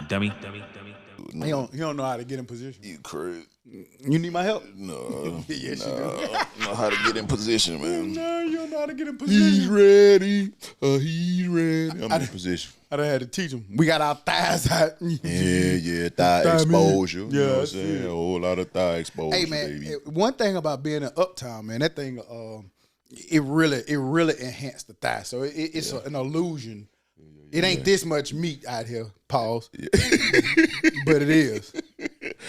Dummy. No. He don't know how to get in position. You crazy? You need my help? No. Yes, you do. Know how to get in position, man. No, you don't know how to get in position. He's ready. He's ready. I'm in position. I done had to teach him. We got our thighs out. Yeah. Thigh exposure. Yeah, You know what I'm saying? A whole lot of thigh exposure, Hey man, baby. one thing about being in Uptown, man, that thing, it really enhanced the thigh. So it's an illusion. It ain't this much meat out here. Pause. Yeah. But it is.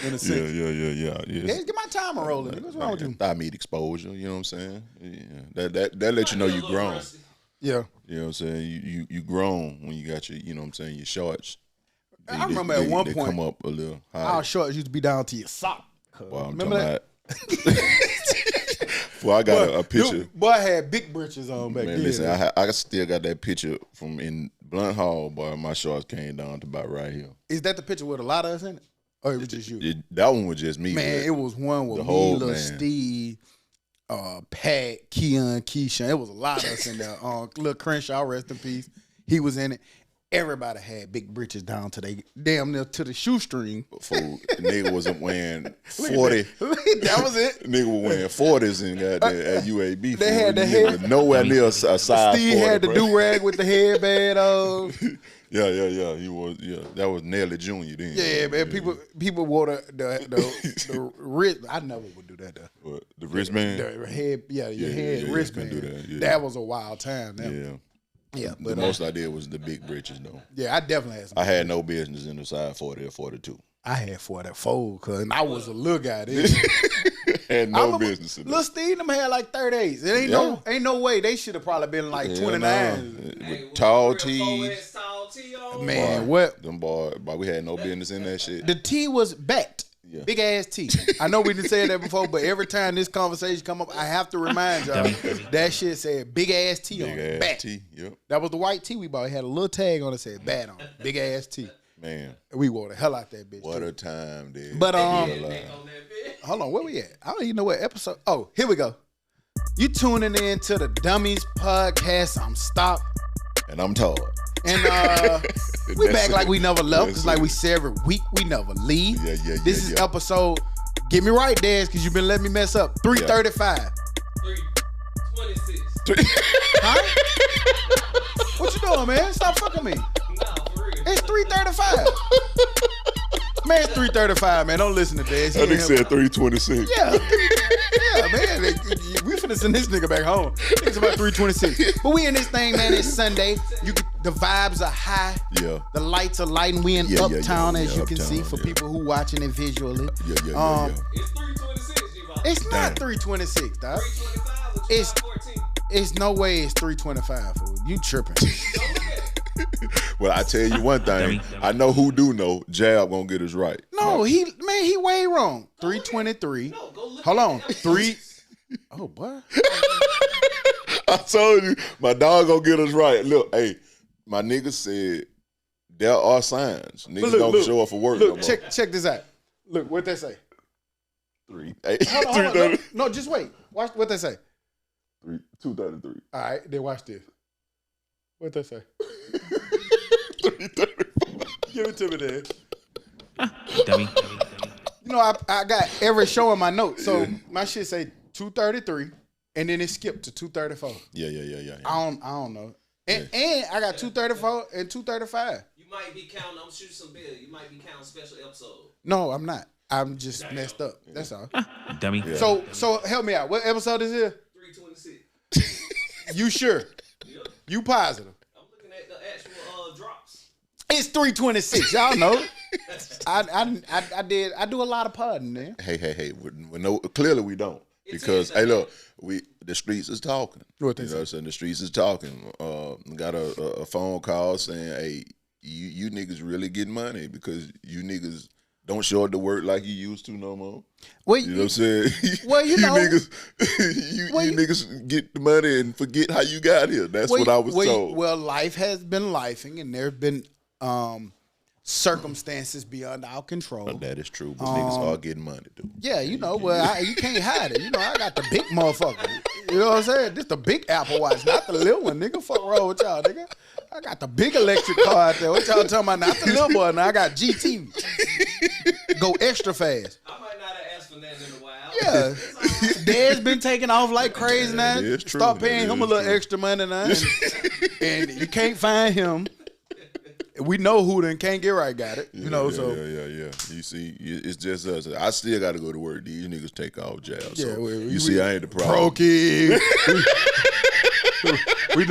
In a sense. Yeah. Get my timer rolling. What's wrong with you? Thigh meat exposure. You know what I'm saying? Yeah. That let you know you grown. Yeah. You know what I'm saying? You grown when you got your, you know what I'm saying, your shorts. I remember at one point, come up a little higher. our shorts used to be down to your sock. Well, I'm remember talking that? about. Well, I got a picture. Boy, I had big britches on back Man, then. listen, I still got that picture from in Blunt Hall, boy. My shorts came down to about right here. Is that the picture with a lot of us in it? Or it was just you? That one was just me. Man, it was one with the me, whole little man. Steve, Pat, Keon, Keisha. It was a lot of us in there. Little Crenshaw, rest in peace. He was in it. Everybody had big britches down to they damn near to the shoestring. Fool, the nigga wasn't wearing 40. That was it. Nigga was wearing 40s in goddamn at UAB. They had the head. Nowhere near a size Steve 40, had the bro. do-rag with the headband on. Yeah. He was. Yeah, that was Nelly Jr. then. Yeah, man. People wore the wrist. I never would do that though. What, the wristband. The head, your head wristband. couldn't do that, yeah. That was a wild time. Yeah. But The most I did was the big britches though. yeah, I definitely had some. I had no business in the size 40 or 42. I had 44 because I was a little guy then. Had no business in Little that. Steve them had like 38s. It ain't no way they should have probably been like 29s. With tall tees. Man, what? Them boy, we had no business in that shit. The T was backed. Yeah. Big ass T. I know we didn't say that before, but every time this conversation come up, I have to remind y'all that shit said big ass T on it. Bat. T, yep. That was the white T we bought. It had a little tag on it said bat on it. Big ass T. Man, We wore the hell out that bitch. what too. a time, dude. But hold on, where we at? I don't even know what episode. Oh, here we go. You tuning in to the Dummies podcast. I'm Stop. And I'm tired. And we back like we never left. That's It's like it. we say every week, we never leave. Yeah. This is episode, get me right, Daz, because you've been letting me mess up. 335. 326. Huh? What you doing, man? Stop fucking me. It's 335. Man, it's 335, man. Don't listen to Daz. He That ain't nigga help- said 326. Yeah, man. We finna send this nigga back home. It's about 326. But we in this thing, man. It's Sunday. The vibes are high. Yeah. The lights are lighting. We in Yeah, Uptown, as you can Uptown, see, for yeah. people who watching it visually. Yeah. It's 326, G-Bob. It's not 326, dog. 325 was It's- July 14th. It's no way it's 325, fool. You tripping. Well, I tell you one thing. I know who do know. Jab gonna get us right. No, he way wrong. 323. No, go look Hold at on. the 3. Oh, boy. I told you, my dog gonna get us right. Look, hey, my nigga said there are signs. Niggas don't show up for work no Look, more. check this out. Look, what they say. 3. Hey, Hold on. 330. No, just wait. Watch what they say. 233. All right, then watch this. What they say? 334. Give it to me, then. Dummy. You know, I got every show in my notes, so my shit say 233, and then it skipped to 234. Yeah. I don't know. And I got 234 and 235. You might be counting, I'm shooting some bill. You might be counting special episode. No, I'm not. I'm just messed up. That's all. Dummy. So help me out. What episode is this? 326. You sure? Yep. You positive? I'm looking at the actual drops. It's 326. Y'all know. I do a lot of podding, man. Hey. No, clearly we don't. Because, hey, look, the streets is talking. What they you know say? what I'm saying? The streets is talking. Got a phone call saying, hey, you niggas really get money because you niggas don't show up to work like you used to no more. Well, You know what I'm saying? Well, you know. niggas, you niggas get the money and forget how you got here. That's what I was told. Well, life has been lifing, and there's been circumstances beyond our control. That is true, but niggas are getting money, dude. Yeah, you know, well, you can't hide it. You know, I got the big motherfucker. You know what I'm saying? This the big Apple Watch, not the little one, nigga. Fuck wrong with y'all, nigga. I got the big electric car out there. What y'all talking about? Not the little boy. Now I got GT. Go extra fast. I might not have asked for that in a while. Yeah. Dad's been taking off like crazy now. That is true. Start paying That him a is little true. extra money now. And you can't find him. We know who then can't get right got it. You know, so. Yeah. You see, it's just us. I still got to go to work. These niggas take off jail. So Yeah, you see, I ain't the problem. Pro kid. we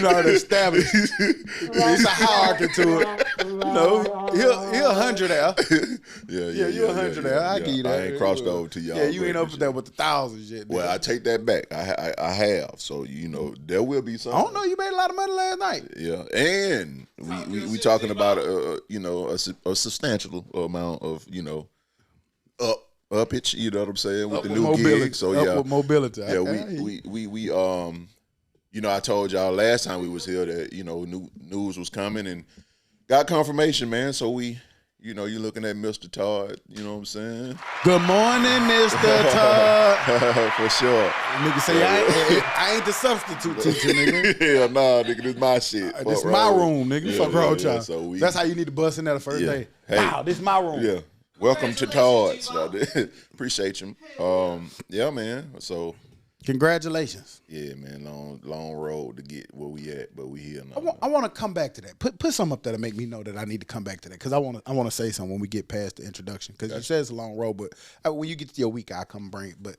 not established. It's a hierarchy to it. You know, he'll 100 there. Yeah, you 100 there. I give you that. I ain't crossed over to y'all. Yeah, you ain't up shit. there with the thousands yet. Well, I take that back. I have. So you know, there will be some. I don't know. You made a lot of money last night. Yeah, and we talking about a substantial amount of up it. You know what I'm saying with the new gig. So upward mobility. Yeah, we I told y'all last time we was here that new news was coming and got confirmation, man. So you're looking at Mr. Todd. You know what I'm saying? Good morning, Mr. Todd. For sure. Nigga say I ain't the substitute teacher, nigga. Hell nah, nigga, this my shit. This my room, nigga. Fuck wrong with y'all. So that's how you need to bust in there the first day. Hey. Wow, this my room. Yeah. Welcome to Todd's. Appreciate you. Yeah, man. So congratulations. yeah, man. Long road to get where we at, but we here now. I want to come back to that. Put something up there to make me know that I need to come back to that because I want to say something when we get past the introduction because you said it's a long road, but when you get to your week, I'll come bring it. But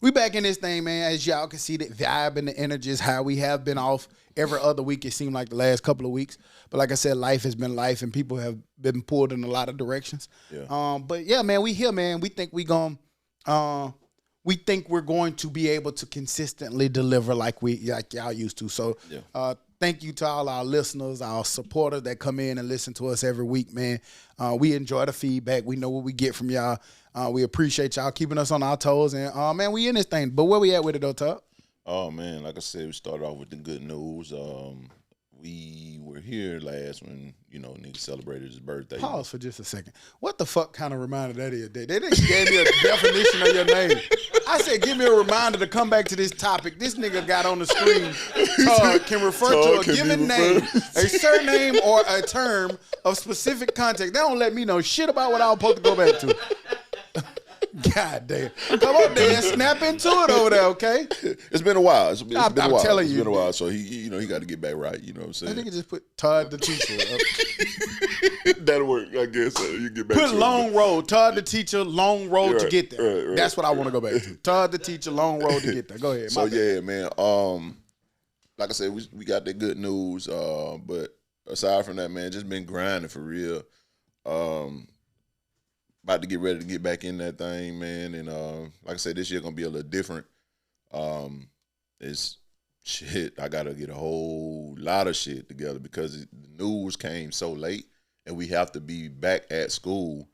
we back in this thing, man. As y'all can see, the vibe and the energy is how we have been off every other week. It seemed like the last couple of weeks, but like I said, life has been life, and people have been pulled in a lot of directions. Yeah. But yeah, man, we here, man. We think we're going to be able to consistently deliver like y'all used to. So thank you to all our listeners, our supporters that come in and listen to us every week, man. We enjoy the feedback. We know what we get from y'all. We appreciate y'all keeping us on our toes. And, man, we in this thing. But where we at with it, though, Todd? Oh, man, like I said, we started off with the good news. We were here last when, nigga celebrated his birthday. Pause for just a second. What the fuck kind of reminder that is? They didn't give me a definition of your name. I said, give me a reminder to come back to this topic. This nigga got on the screen. Todd can refer to a given name, a surname, or a term of specific context. They don't let me know shit about what I was supposed to go back to. God damn. Come on, Dan. Snap into it over there, okay? It's been a while. It's been a while. Telling it's you. been a while. So he got to get back right. You know what I'm saying? I think just put Todd the teacher up. That'll work, I guess. You get back Put to long road. Todd the teacher, long road to get there. Right. That's what I want to go back to. Todd the teacher, long road to get there. Go ahead. So yeah, man. Like I said, we got the good news. But aside from that, man, just been grinding for real. About to get ready to get back in that thing, man. And like I said, this year gonna be a little different. It's shit. I gotta get a whole lot of shit together because the news came so late, and we have to be back at school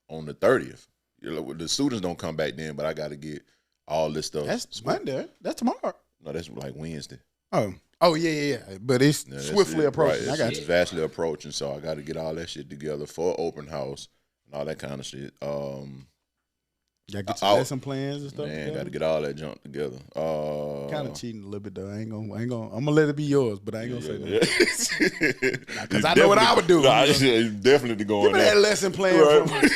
on the 30th. The students don't come back then, but I gotta get all this stuff. That's Monday. That's tomorrow. No, that's like Wednesday. Oh yeah. But it's swiftly approaching. Right. I got It's you. vastly approaching, so I got to get all that shit together for open house and all that kind of shit. Y'all get your lesson plans and stuff. Man, got to get all that junk together. Kind of cheating a little bit though. I ain't gonna. I'm gonna let it be yours, but I ain't gonna say that because I know what I would do. Nah, definitely going. Give me that lesson plan from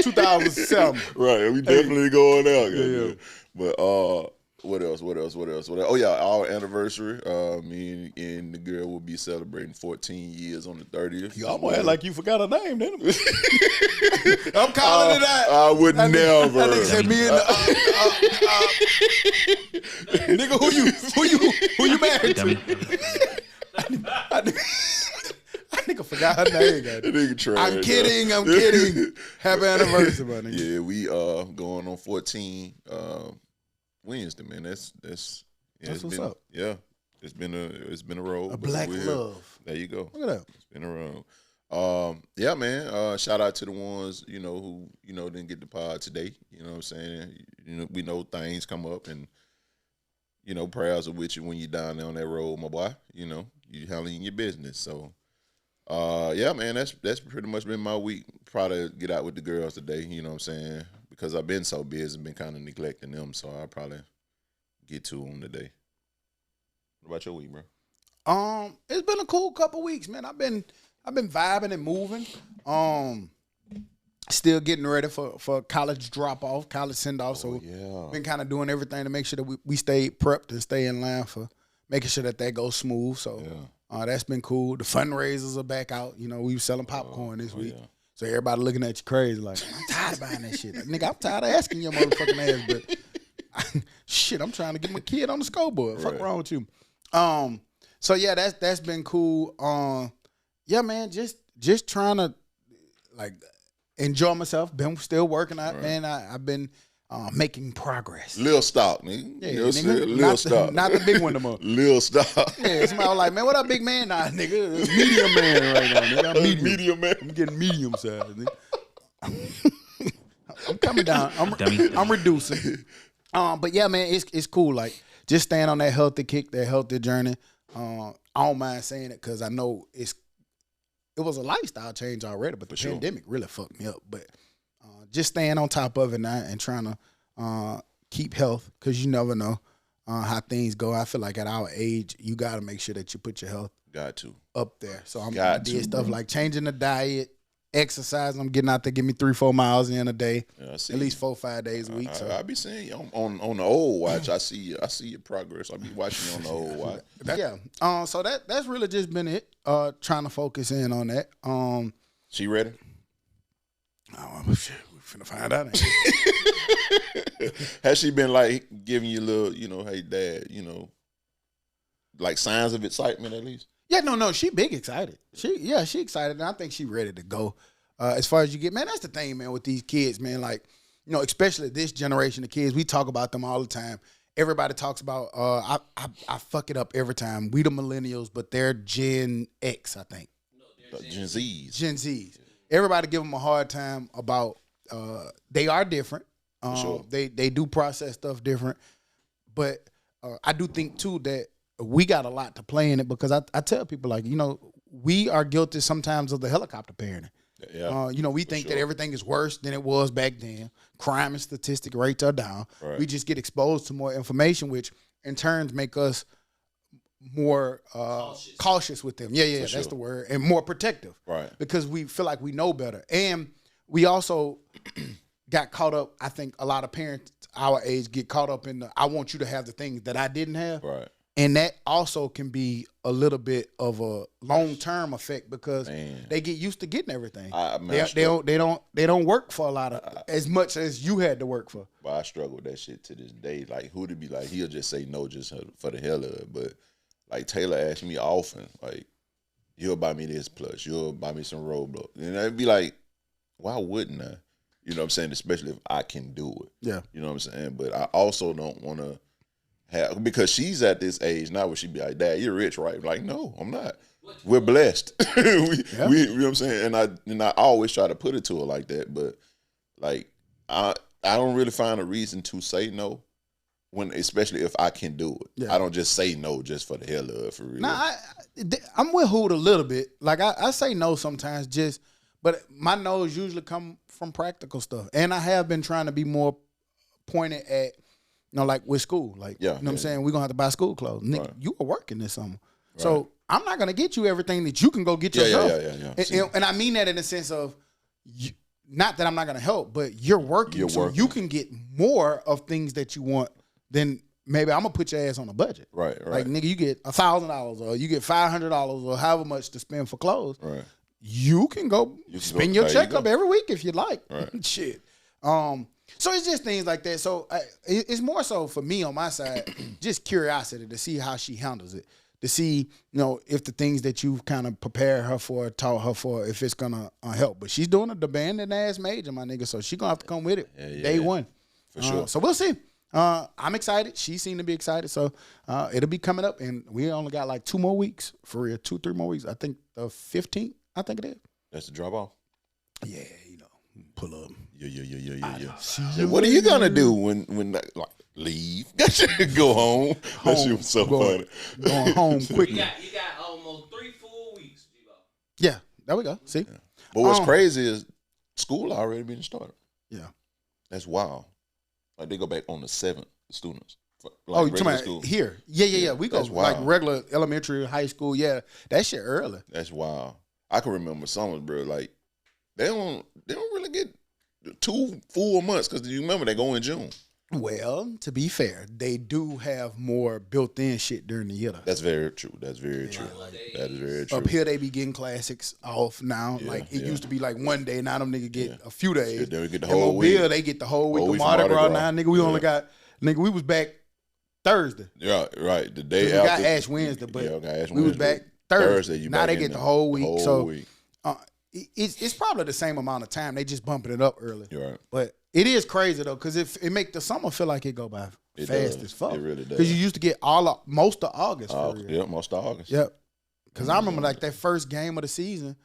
2007. Right, we definitely going out. Yeah. But what else? Oh yeah, our anniversary. Me and the girl will be celebrating 14 years on the 30th. You almost act like you forgot her name, didn't you? I'm calling it out. I would never. That nigga said me and nigga, who you married to? I nigga forgot her name. Nigga trash, I'm kidding. Happy anniversary, my nigga. Yeah, we going on 14 Wednesday, man. That's what's up. Yeah, it's been a road. A black love. There you go. Look at that. It's been a road. Yeah, man. Shout out to the ones who didn't get the pod today. You know what I'm saying? We know things come up, and prayers are with you when you're down there on that road, my boy. You handling your business. So Yeah, man, that's pretty much been my week. Probably get out with the girls today, you know what I'm saying? Because I've been so busy, been kind of neglecting them, so I'll probably get to them today. What about your week, bro? It's been a cool couple weeks, man. I've been vibing and moving. Still getting ready for college drop off, college send off. So been kind of doing everything to make sure that we stay prepped and stay in line for making sure that goes smooth. So that's been cool. The fundraisers are back out. You know, we were selling popcorn this week. Yeah. So everybody looking at you crazy like, I'm tired of buying that shit. Like, nigga, I'm tired of asking your motherfucking ass, but shit, I'm trying to get my kid on the scoreboard. Fuck wrong with you? So yeah, that's been cool. Yeah, man, just trying to like enjoy myself. Been still working out, man. I've been making progress. Lil stock, nigga. Yeah, you know nigga. Lil stock. Not the big one no more. Lil stock. Yeah, somebody was like, man, what up, big man? Nah, nigga, it's medium man right now, nigga. I'm medium man. I'm getting medium size, nigga. I'm coming down. I'm reducing. But yeah, man, it's cool. Like just staying on that healthy kick, that healthy journey. I don't mind saying it because I know it was a lifestyle change already, but the pandemic really fucked me up. But just staying on top of it now and trying to keep health because you never know how things go. I feel like at our age, you got to make sure that you put your health up there. So I did stuff like changing the diet, exercise. I'm getting out there, give me 3-4 miles in a day, at least 4-5 days a week. So I be seeing you on the old watch. I see your progress. I be watching you on the old watch. So that's really just been it. Trying to focus in on that. She ready? Oh shit, we finna find out. Has she been like giving you a little, hey dad, like signs of excitement at least? Yeah, no, she big excited. She excited, and I think she ready to go. As far as you get, man, that's the thing, man, with these kids, man. Like, especially this generation of kids, we talk about them all the time. Everybody talks about. I fuck it up every time. We the millennials, but they're Gen X, I think. No, Gen Zs. Gen Zs. Everybody give them a hard time about. They are different. Sure. They do process stuff different, but I do think too that we got a lot to play in it because I tell people like we are guilty sometimes of the helicopter parenting. Yeah. We think that everything is worse than it was back then. Crime and statistic rates are down. Right. We just get exposed to more information, which in turn make us more cautious with them. Yeah, that's the word. And more protective. Right. Because we feel like we know better. And we also got caught up, I think a lot of parents our age get caught up in I want you to have the things that I didn't have. Right. And that also can be a little bit of a long-term effect because they get used to getting everything. They don't work for a lot of as much as you had to work for. But I struggle with that shit to this day. Like who'd it be like? He'll just say no just for the hell of it. But like Taylor asks me often, like you'll buy me this plush, you'll buy me some Roblox, and I'd be like, why wouldn't I? You know what I'm saying? Especially if I can do it. Yeah. You know what I'm saying? But I also don't want to. Because she's at this age now where she be like, Dad, you're rich, right? Like, no, I'm not. We're blessed. You know what I'm saying? And I always try to put it to her like that, but like I don't really find a reason to say no especially if I can do it. Yeah. I don't just say no just for the hell of it, for real. Nah, I'm with Hood a little bit. Like I say no sometimes but my no's usually come from practical stuff. And I have been trying to be more pointed at like with school, like, you know what I'm saying? We're going to have to buy school clothes. Nigga, you are working this summer. Right. So I'm not going to get you everything that you can go get yourself. Yeah. And I mean that in the sense of, not that I'm not going to help, but you're working. You can get more of things that you want than maybe I'm going to put your ass on a budget. Right. Like, nigga, you get $1,000 or you get $500 or however much to spend for clothes. Right. You can go spend your check up every week if you like. Right. Shit. So it's just things like that. So it's more so for me on my side, just curiosity to see how she handles it, to see if the things that you've kind of prepared her for, taught her for, if it's gonna help. But she's doing a demanding ass major, my nigga. So she gonna have to come with it day one. For sure. So we'll see. I'm excited. She seemed to be excited. So it'll be coming up, and we only got like 2 more weeks for real. 2-3 more weeks. I think the 15th. I think it is. That's the drop off. Yeah, pull up. Yeah. So what are you gonna do when like leave? Go home. That shit was so funny. Going home quickly. You got almost 3 full weeks, G-Bo. Yeah, there we go. See? Yeah. But what's crazy is school already been started. Yeah. That's wild. Like they go back on the 7th, the students. Like Oh, you talking regular about school. here? Yeah. We go That's like wild. regular elementary, high school. Yeah, that shit early. That's wild. I can remember summers, bro. Like they don't really get 2 full months because you remember they go in June. Well, to be fair, they do have more built-in shit during the year. That's very true. That's very true. That is very true. Up here, they be getting classics off now. Yeah, like it yeah. used to be like one day. Now them niggas get a few days. Yeah, then we get the And whole week. Mobile, they get the whole week. Whole The week for Mardi Mardi Gras Gras. now, nigga. We only Yeah. got we was back Thursday. Yeah, right. The day We after. got Ash Wednesday, but yeah, okay, Ash we was Wednesday. back Thursday. You Now back they in get the whole week. whole So week. it's probably the same amount of time. They just bumping it up early. You're right. But it is crazy though, because it make the summer feel like it go by It fast does. as fuck. It really does. Because you used to get most of August for real. Yeah, most of August. Yep. Because I remember like that first game of the season,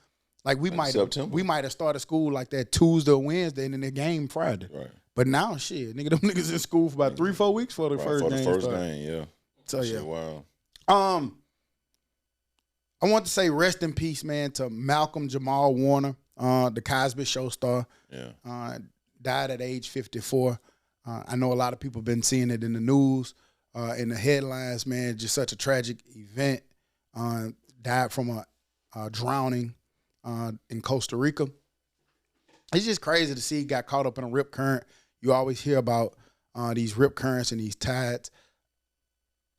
like we might have started school like that Tuesday or Wednesday, and then the game Friday. Right. But now shit, nigga, them niggas in school for about 3-4 weeks for the Right, first for game. the first started. game, yeah. So Shit, yeah. wow. I want to say rest in peace, man, to Malcolm Jamal Warner, the Cosby Show star. Yeah. Died at age 54. I know a lot of people been seeing it in the news, in the headlines, man. Just such a tragic event. Died from a drowning in Costa Rica. It's just crazy to see he got caught up in a rip current. You always hear about these rip currents and these tides.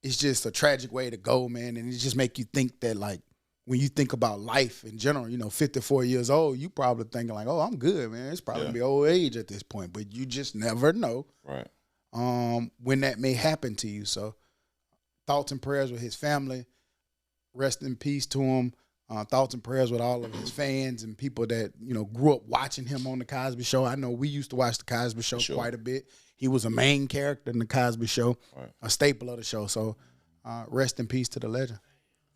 It's just a tragic way to go, man. And it just make you think that, like, when you think about life in general, 54 years old, you probably thinking like, oh, I'm good, man. It's probably be old age at this point. But you just never know when that may happen to you. So thoughts and prayers with his family. Rest in peace to him. Thoughts and prayers with all of his fans and people that, grew up watching him on The Cosby Show. I know we used to watch The Cosby Show quite a bit. He was a main character in The Cosby Show, a staple of the show. So rest in peace to the legend.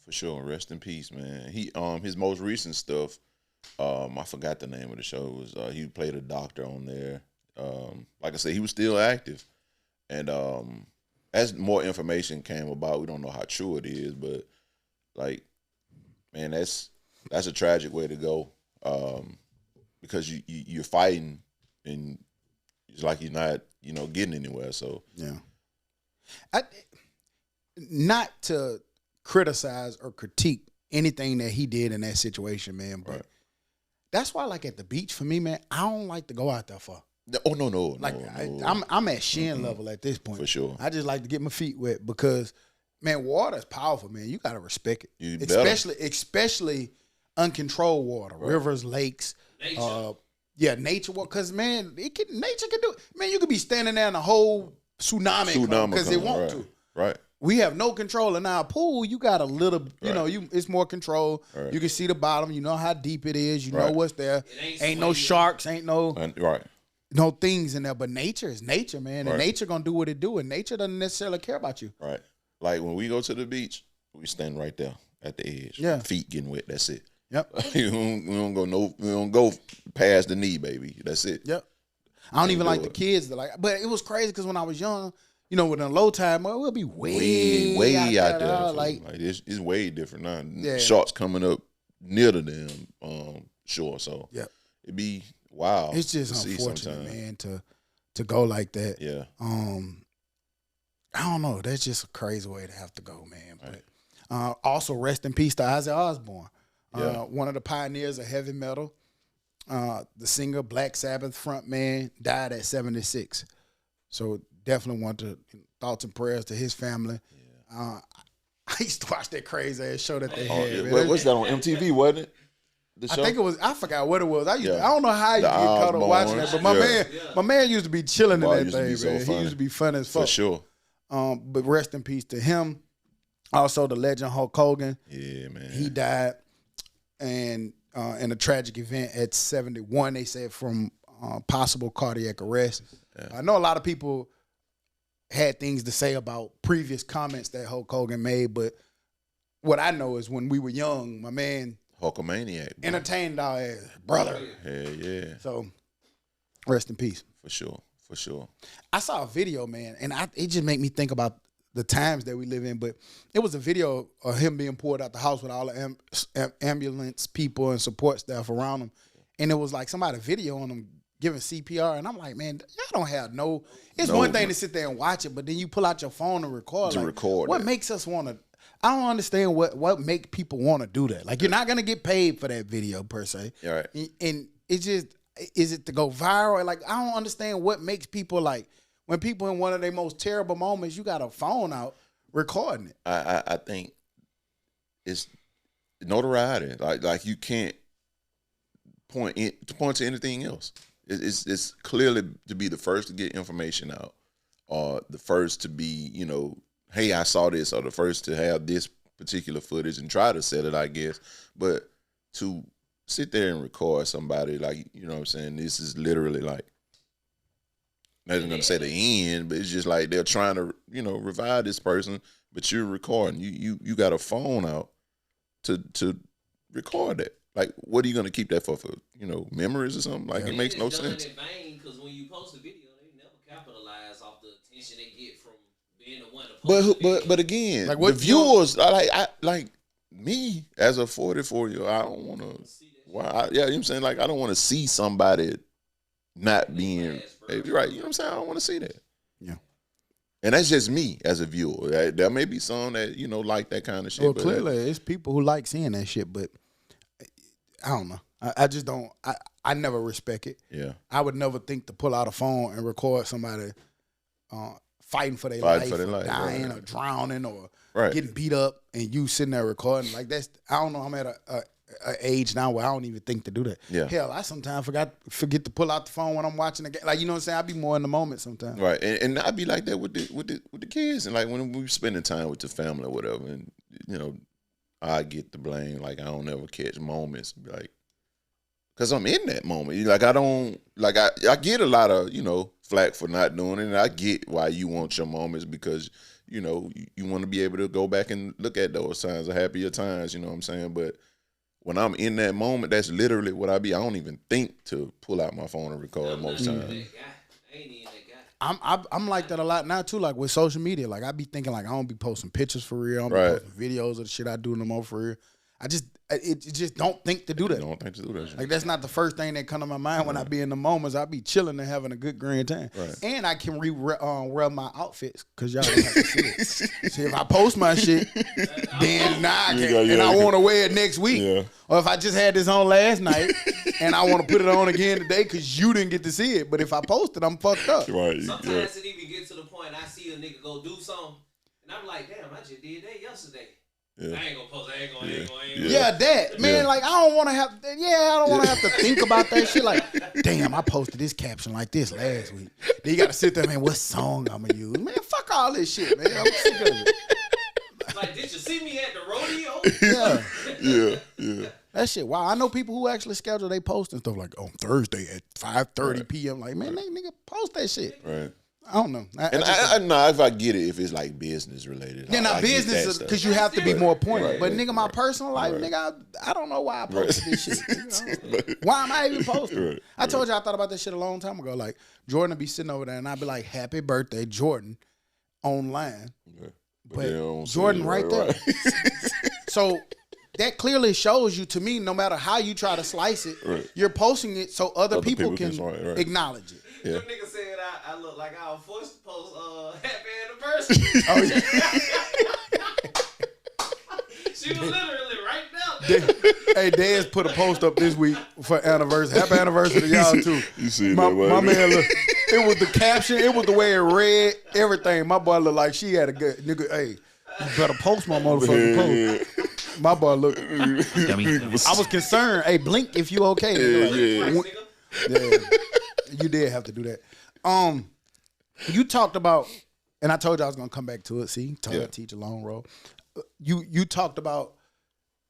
For sure. Rest in peace, man. He his most recent stuff, I forgot the name of the show. It was he played a doctor on there. Like I said, he was still active. And as more information came about, we don't know how true it is, but like, man, that's a tragic way to go. Because you're fighting and it's like you're not, getting anywhere. So yeah. Not to criticize or critique anything that he did in that situation, man, but that's why, like, at the beach for me, man, I don't like to go out there for. Oh no, like no. I'm at shin level at this point. For sure. I just like to get my feet wet because, man, water is powerful, man. You gotta respect it. Especially uncontrolled water, rivers, lakes, nature water. Because, man, nature can do it. Man, you could be standing there in a whole tsunami because it want to. Right. We have no control in our pool. You got a little, it's more control. Right. You can see the bottom. You know how deep it is. You know what's there. Ain't no sharks. Ain't no no things in there. But nature is nature, man. And nature gonna do what it do. And nature doesn't necessarily care about you. Right. Like when we go to the beach, we stand right there at the edge. Yeah. Feet getting wet. That's it. Yep. we don't go past the knee, baby. That's it. Yep. I don't even like the kids that but it was crazy because when I was young, with a low tide, we'll be way out there. Like it's way different now. Yeah. Sharks coming up near the damn shore, so it'd be wild. It's just unfortunate, man, to go like that. Yeah. I don't know. That's just a crazy way to have to go, man. But also rest in peace to Ozzy Osbourne, one of the pioneers of heavy metal. The singer, Black Sabbath frontman, died at 76. So definitely want to thoughts and prayers to his family. Yeah. I used to watch that crazy ass show that they had. Man. What's that on MTV? Wasn't it? The show? I think it was. I forgot what it was. I don't know how you get caught up watching that, but my man used to be chilling in that thing. Man. He used to be fun as fuck. For sure. But rest in peace to him. Also, the legend Hulk Hogan. Yeah, man. He died, and in a tragic event at 71. They said from possible cardiac arrest. Yeah. I know a lot of people had things to say about previous comments that Hulk Hogan made, but what I know is when we were young, my man Hulkamaniac entertained our ass, brother. Hell yeah. So rest in peace. For sure. I saw a video, man, and it just made me think about the times that we live in. But it was a video of him being pulled out the house with all the ambulance people and support staff around him, and it was like somebody videoing him giving CPR, and I'm like, man, y'all don't have no. It's one thing to sit there and watch it, but then you pull out your phone and record. What makes us want to? I don't understand what make people want to do that. Like, you're not gonna get paid for that video per se. Right. And it's just, is it to go viral? Like, I don't understand what makes people, like, when people in one of their most terrible moments, you got a phone out recording it. I think it's notoriety. Like you can't point to anything else. It's clearly to be the first to get information out, or the first to be, you know, hey, I saw this, or the first to have this particular footage and try to sell it, I guess. But to sit there and record somebody, like, you know what I'm saying, this is literally like, not even gonna say the end, but it's just like they're trying to, you know, revive this person, but you're recording. You got a phone out to record that. Like, what are you gonna keep that for, you know, memories or something? Like, it makes no sense. In vain, because when you post a video, they never capitalize off the attention they get from being the one to post. But again, like, the viewers, I like me as a 44-year-old, I don't want to. Why? Yeah, you know what I'm saying? Like, I don't want to see somebody not being right. You know what I'm saying? I don't want to see that. Yeah. And that's just me as a viewer. There may be some that, you know, like that kind of shit. Well, clearly, it's people who like seeing that shit, but I don't know. I just don't. I never respect it. Yeah. I would never think to pull out a phone and record somebody fighting for their life, dying, right, or drowning, or getting beat up, and you sitting there recording. Like, that's, I don't know. I'm at a age now where I don't even think to do that. Yeah. Hell, I sometimes forget to pull out the phone when I'm watching the game. Like, you know what I'm saying? I be more in the moment sometimes. Right. And I be like that with the kids, and like when we spending time with the family or whatever, and, you know, I get the blame. Like, I don't ever catch moments, like, because I'm in that moment. Like, I don't, like, I get a lot of, you know, flack for not doing it, and I get why you want your moments, because, you know, you want to be able to go back and look at those times of happier times, you know what I'm saying? But when I'm in that moment, that's literally what I be. I don't even think to pull out my phone and record most times. I'm like that a lot now too. Like, with social media, like, I be thinking, like, I don't be posting pictures for real. I don't be posting videos of the shit I do no more for real. I just don't think to do that. Don't think to do that shit. Like, that's not the first thing that come to my mind when I be in the moments. I be chilling and having a good grand time. Right. And I can wear my outfits, because y'all don't have to see it. See, if I post my shit, then now I can, and I want to wear it next week. Yeah. Or if I just had this on last night and I want to put it on again today because you didn't get to see it. But if I post it, I'm fucked up. Right. Sometimes it even get to the point I see a nigga go do something, and I'm like, damn, I just did that yesterday. Yeah. I ain't gonna post. I ain't gonna. Yeah, that man. Like, I don't want to have. I don't want to have to think about that shit. Like, damn, I posted this caption like this last week. Then you got to sit there, man. What song I'm gonna use? Man, fuck all this shit, man. I'm sick of it. Like, did you see me at the rodeo? Yeah. That shit. Wow, I know people who actually schedule they post and stuff like on Thursday at 5:30 p.m. Like, man, nigga, post that shit. Right. I don't know. I know if I get it, if it's like business related. Yeah, not business, because you have to be more pointed. Right, but nigga, my personal life, nigga, I don't know why I posted this shit. Nigga, why am I even posting? I told you I thought about this shit a long time ago. Like, Jordan would be sitting over there, and I'd be like, "Happy birthday, Jordan," online. But Jordan right there. So that clearly shows you, to me, no matter how you try to slice it, you're posting it so other people can acknowledge it. Yeah. Them niggas said I look like I was forced to post happy anniversary. Oh, yeah. She was literally right there. Hey, Dez put a post up this week for anniversary. Happy anniversary to y'all too. You see my that, man, look, it was the caption, it was the way it read, everything. My boy looked like she had a good nigga. Hey, you better post my motherfucking post. My boy looked. I was concerned. Hey, blink if you okay. Yeah. You did have to do that. You talked about, and I told you I was gonna come back to it. See, teach a long road. You talked about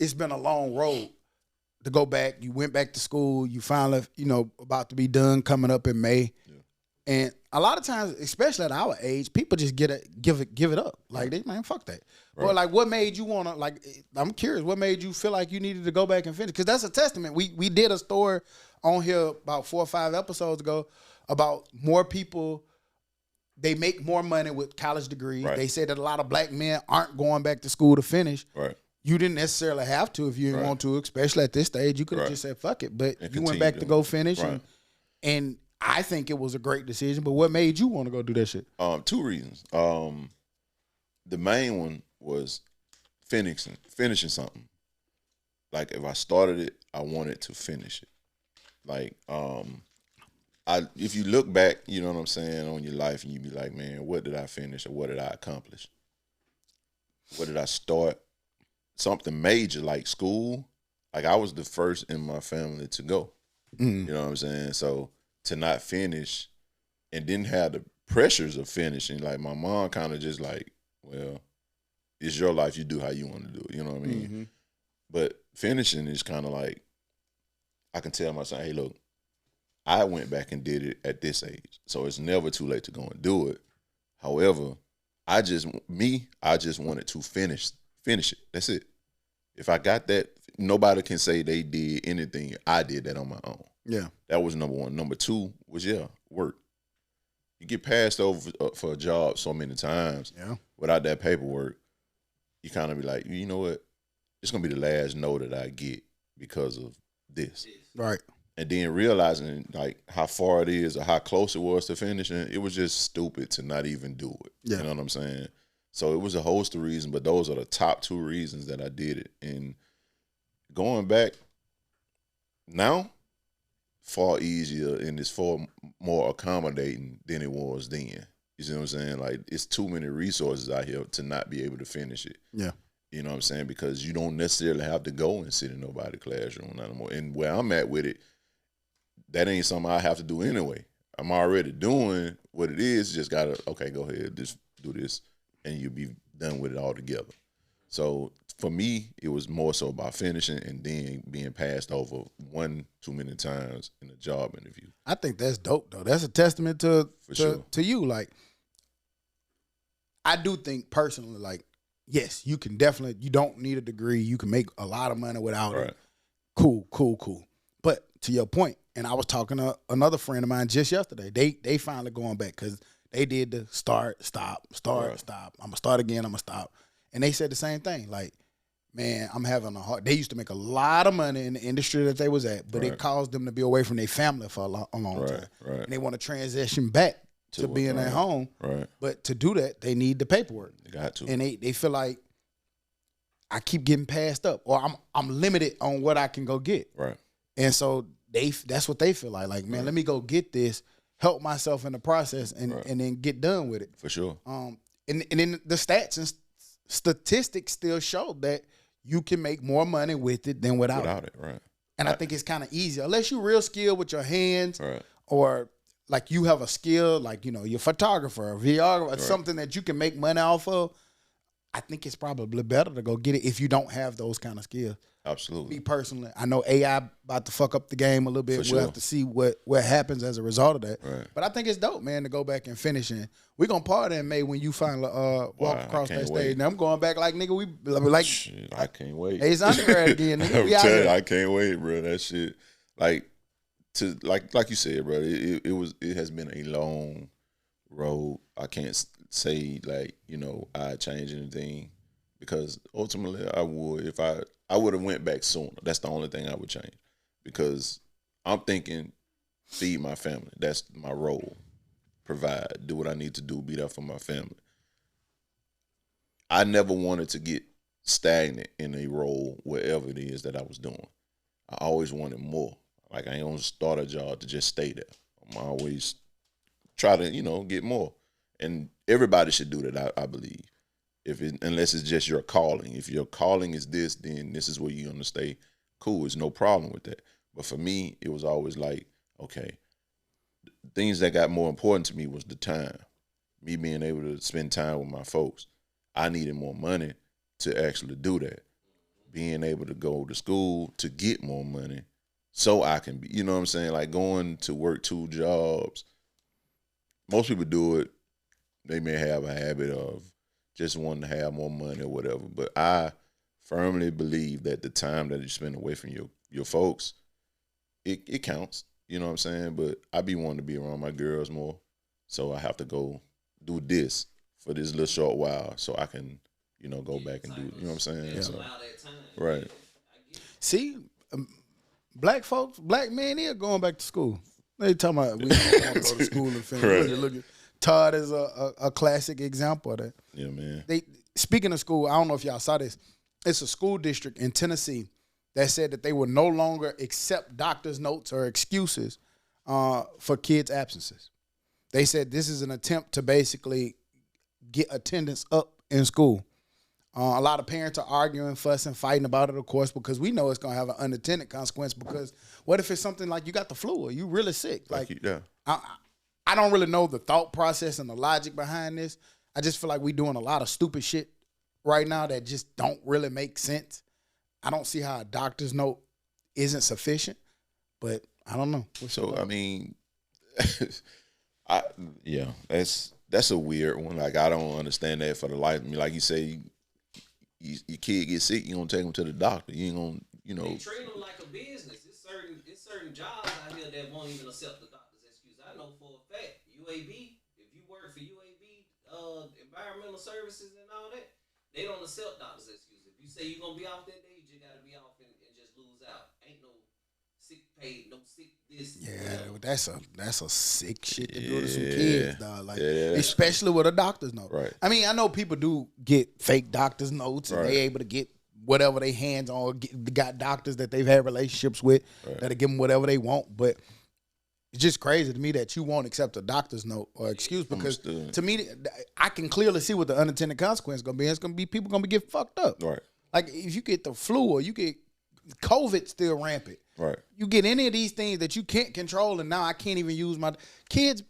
it's been a long road to go back. You went back to school. You finally, about to be done, coming up in May. Yeah. And a lot of times, especially at our age, people just give it up. Like, they, man, fuck that. Right. Or like, what made you wanna, like? I'm curious. What made you feel like you needed to go back and finish? Because that's a testament. We did a story on here about 4 or 5 episodes ago about more people they make more money with college degrees. Right. They say that a lot of black men aren't going back to school to finish. Right. You didn't necessarily have to if you didn't want to, especially at this stage. You could have just said, fuck it. But you went back to go finish. Right. And I think it was a great decision. But what made you want to go do that shit? 2 reasons. The main one was finishing something. Like, if I started it, I wanted to finish it. Like, if you look back, you know what I'm saying, on your life, and you be like, man, what did I finish or what did I accomplish? What did I start? Something major like school. Like, I was the first in my family to go. You know what I'm saying? So to not finish and didn't have the pressures of finishing, like, my mom kind of just like, well, it's your life, you do how you want to do it. You know what I mean? But finishing is kind of like, I can tell my son, hey, look, I went back and did it at this age. So it's never too late to go and do it. However, I just wanted to finish it. That's it. If I got that, nobody can say they did anything. I did that on my own. Yeah. That was number one. Number two was, work. You get passed over for a job so many times without that paperwork, you kind of be like, you know what? It's going to be the last no that I get because of this. Right. And then realizing, like, how far it is or how close it was to finishing, it was just stupid to not even do it. Yeah. You know what I'm saying? So it was a host of reasons, but those are the top 2 reasons that I did it. And going back now, far easier and it's far more accommodating than it was then. You see what I'm saying? Like, it's too many resources out here to not be able to finish it. Yeah. You know what I'm saying? Because you don't necessarily have to go and sit in nobody's classroom anymore. And where I'm at with it, that ain't something I have to do anyway. I'm already doing what it is. Just gotta, okay, go ahead, just do this, and you'll be done with it all together. So for me, it was more so about finishing and then being passed over too many times in a job interview. I think that's dope, though. That's a testament to you. Like, I do think personally, like, yes, you can definitely, you don't need a degree. You can make a lot of money without it. Cool. But to your point, and I was talking to another friend of mine just yesterday. They finally going back because they did the start, stop. I'm going to start again, I'm going to stop. And they said the same thing. Like, man, I'm having a hard, they used to make a lot of money in the industry that they was at, but it caused them to be away from their family for a long time. Right. And they want to transition back to being at home. Right. But to do that, they need the paperwork. They got to. And they feel like I keep getting passed up, or I'm limited on what I can go get. Right. And so that's what they feel like. Like, man, let me go get this, help myself in the process, and then get done with it. For sure. And then the stats and statistics still show that you can make more money with it than without it. Right. And I think it's kind of easy, unless you're real skilled with your hands, or like you have a skill, like, you know, you're a photographer, a videographer, something that you can make money off of. I think it's probably better to go get it if you don't have those kind of skills. Absolutely. Me personally, I know AI about to fuck up the game a little bit. We'll have to see what happens as a result of that. Right. But I think it's dope, man, to go back and finish. And we're going to party in May when you finally walk across that stage. Now I'm going back like, nigga, shit, I can't wait. Hey, it's undergrad again, nigga. We out here. I can't wait, bro. That shit. Like you said, bro, it has been a long road. I can't say, like, you know, I'd change anything, because ultimately I would. If I would have went back sooner. That's the only thing I would change, because I'm thinking feed my family. That's my role. Provide, do what I need to do, be there for my family. I never wanted to get stagnant in a role wherever it is that I was doing. I always wanted more. Like, I ain't gonna start a job to just stay there. I'm always try to, you know, get more. And everybody should do that, I believe. Unless it's just your calling. If your calling is this, then this is where you're gonna stay. Cool, there's no problem with that. But for me, it was always like, okay, things that got more important to me was the time. Me being able to spend time with my folks. I needed more money to actually do that. Being able to go to school to get more money so I can be, you know what I'm saying? Like, going to work 2 jobs. Most people do it. They may have a habit of just wanting to have more money or whatever. But I firmly believe that the time that you spend away from your folks, it counts. You know what I'm saying? But I be wanting to be around my girls more. So I have to go do this for this little short while so I can, go back and do, you know what I'm saying? So, Allow that time. right. See, black folks, black men here going back to school. They talking about we don't want to go to school and finish. Right. Look at Todd is a classic example of that. Yeah, man. Speaking of school, I don't know if y'all saw this. It's a school district in Tennessee that said that they will no longer accept doctor's notes or excuses for kids' absences. They said this is an attempt to basically get attendance up in school. A lot of parents are arguing, fussing, fighting about it, of course, because we know it's going to have an unintended consequence. Because what if it's something like you got the flu or you really sick? Yeah. I don't really know the thought process and the logic behind this. I just feel like we're doing a lot of stupid shit right now that just don't really make sense. I don't see how a doctor's note isn't sufficient, but I don't know. So, I mean, that's a weird one. Like, I don't understand that for the life of me. Like you say, your kid get sick, you gonna take them to the doctor. You ain't gonna, They treat them like a business. It's certain jobs out here that won't even accept the doctor's excuse. I know for a fact, UAB, if you work for UAB, environmental services and all that, they don't accept doctor's excuse. If you say you're gonna be off that day, you just gotta be off and just lose out. Ain't no sick pay, no sick this. Yeah, that's a sick shit to do to some kids, dog. Like, especially with a doctor's note. Right. I mean, I know people do get fake doctor's notes and they able to get whatever they hands on. Got doctors that they've had relationships with that'll give them whatever they want. But it's just crazy to me that you won't accept a doctor's note or excuse because to me, I can clearly see what the unintended consequence is going to be. It's going to be people going to get fucked up. Right. Like if you get the flu or you get COVID still rampant. Right. You get any of these things that you can't control, and now I can't even use my kids.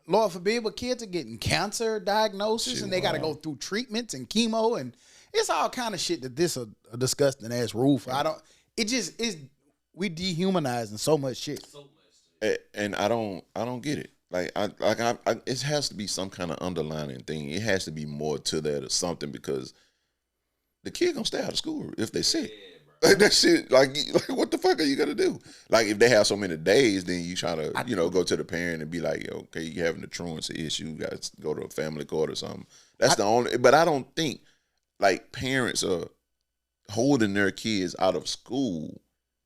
Lord forbid, but kids are getting cancer diagnosis, and they got to go through treatments and chemo, and it's all kind of shit that this a disgusting ass rule for. It just is. We dehumanizing so much shit. And I don't get it. Like it has to be some kind of underlying thing. It has to be more to that or something because the kid gonna stay out of school if they sick. Like that shit, like what the fuck are you gonna do? Like if they have so many days, then you try to, go to the parent and be like, okay, you having a truancy issue, you got to go to a family court or something. That's the only. But I don't think like parents are holding their kids out of school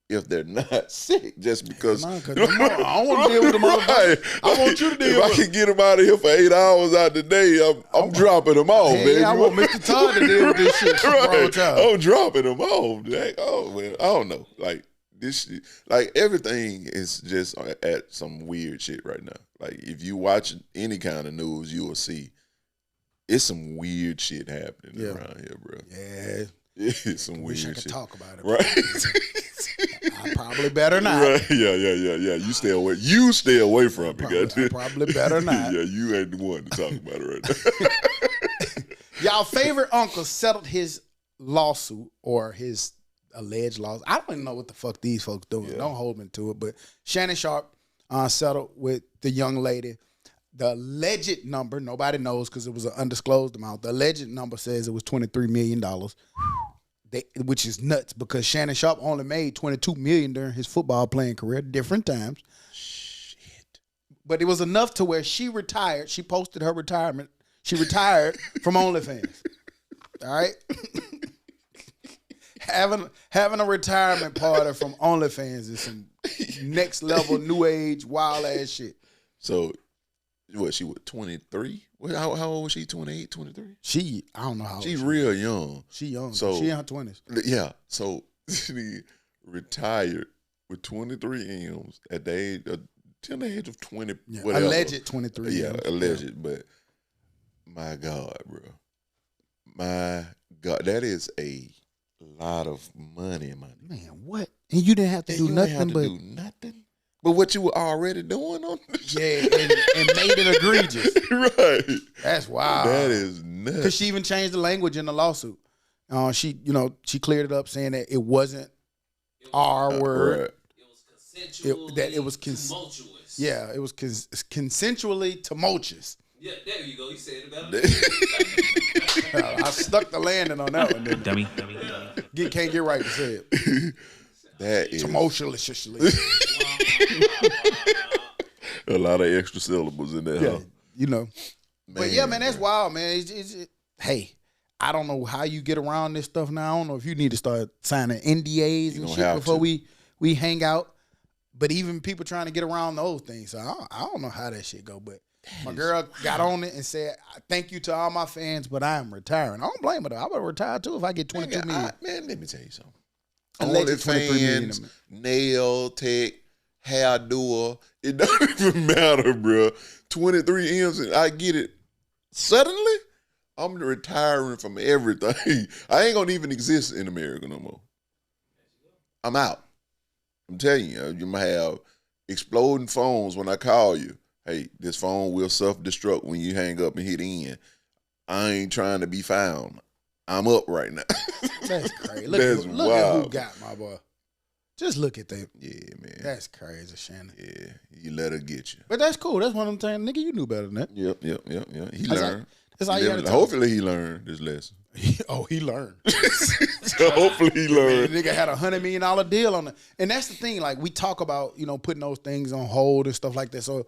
if they're not sick just because. I don't want to deal with them. Right. I want you to deal with them. If I can get them out of here for 8 hours out the day, I'm dropping them off, man. I want Mr. Todd to deal with this shit. Right. I'm dropping them off. Like, oh man, I don't know. Like this shit, like everything is just at some weird shit right now. Like if you watch any kind of news, you will see it's some weird shit happening around here, bro. Yeah. It's some weird shit. I could talk about it. Right. I probably better not. Right. Yeah. You stay away. You stay away from it. I probably better not. Yeah, you ain't the one to talk about it right now. Y'all favorite uncle settled his lawsuit or his alleged lawsuit. I don't even know what the fuck these folks doing. Yeah. Don't hold me to it. But Shannon Sharp settled with the young lady. The alleged number, nobody knows because it was an undisclosed amount. The alleged number says it was $23 million, which is nuts because Shannon Sharp only made $22 million during his football playing career, different times. Shit. But it was enough to where she retired. She posted her retirement. She retired from OnlyFans. All right? Having a retirement party from OnlyFans is some next level, new age, wild ass shit. So, what, she was 23? How old was she? 28, 23? I don't know how old she's real young. She young. So, she in her 20s. Yeah. So she retired with 23 M's at the age of 20, whatever. Alleged 23 Yeah, M's. alleged. But my God, bro. My God, that is a lot of money. Man, what? And you didn't have to do nothing but do nothing? But what you were already doing on the show. Yeah, and made it egregious. Right. That's wild. That is nuts. Because she even changed the language in the lawsuit. She cleared it up saying that it wasn't R word. Right. It was consensual. It was tumultuous. Yeah, it was consensually tumultuous. Yeah, there you go. You said it better. I stuck the landing on that one. Dummy. Can't get right to say it. That is tumultuously. A lot of extra syllables in there. Yeah, huh? you know. But yeah, man, that's wild, man. Hey, I don't know how you get around this stuff now. I don't know if you need to start signing NDAs and shit before we hang out. But even people trying to get around those things, so I don't know how that shit go. But my girl got on it and said, "Thank you to all my fans, but I am retiring." I don't blame her though. I would retire too if I get 22 million. Man, let me tell you something. OnlyFans, nail tech, hair doer, it don't even matter, bro. 23 M's and I get it. Suddenly, I'm retiring from everything. I ain't gonna even exist in America no more. I'm out. I'm telling you, you might have exploding phones when I call you. Hey, this phone will self-destruct when you hang up and hit end. I ain't trying to be found. I'm up right now. That's crazy. Look at who got my boy. Just look at that. Yeah, man. That's crazy, Shannon. Yeah, you let her get you. But that's cool. That's one of them things. Nigga, you knew better than that. Yep. He learned. That's all you got to Hopefully he learned this lesson. He learned. So hopefully he learned. Man, nigga had $100 million deal on it. And that's the thing. Like, we talk about, putting those things on hold and stuff like that. So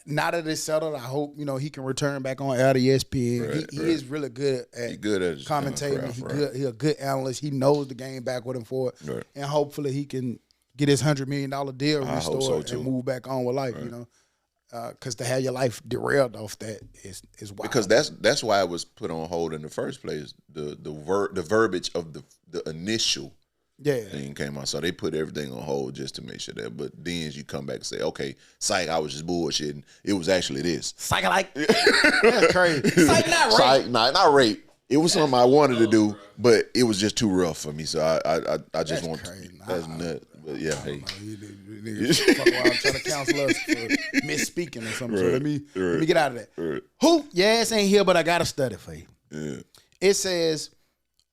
now that it's settled, I hope, he can return back on air to ESPN. Right, he is really good at commentating. He's a good analyst. He knows the game back with him for it. Right. And hopefully he can get his $100 million deal restored and move back on with life, because to have your life derailed off that is wild. Because that's why it was put on hold in the first place. The verbiage of the initial thing came out, so they put everything on hold just to make sure that. But then you come back and say, okay, psych, I was just bullshitting. It was actually this. Psych, that's crazy. Psych, not rape. Psych, not rape. It was something I wanted to do, but it was just too rough for me. So I just want crazy. that's nuts. But yeah, hey. Niggas fuck around trying to counsel us for misspeaking or something. So let me get out of that. Right. Who? Your ass ain't here, but I got a study for you. Yeah. It says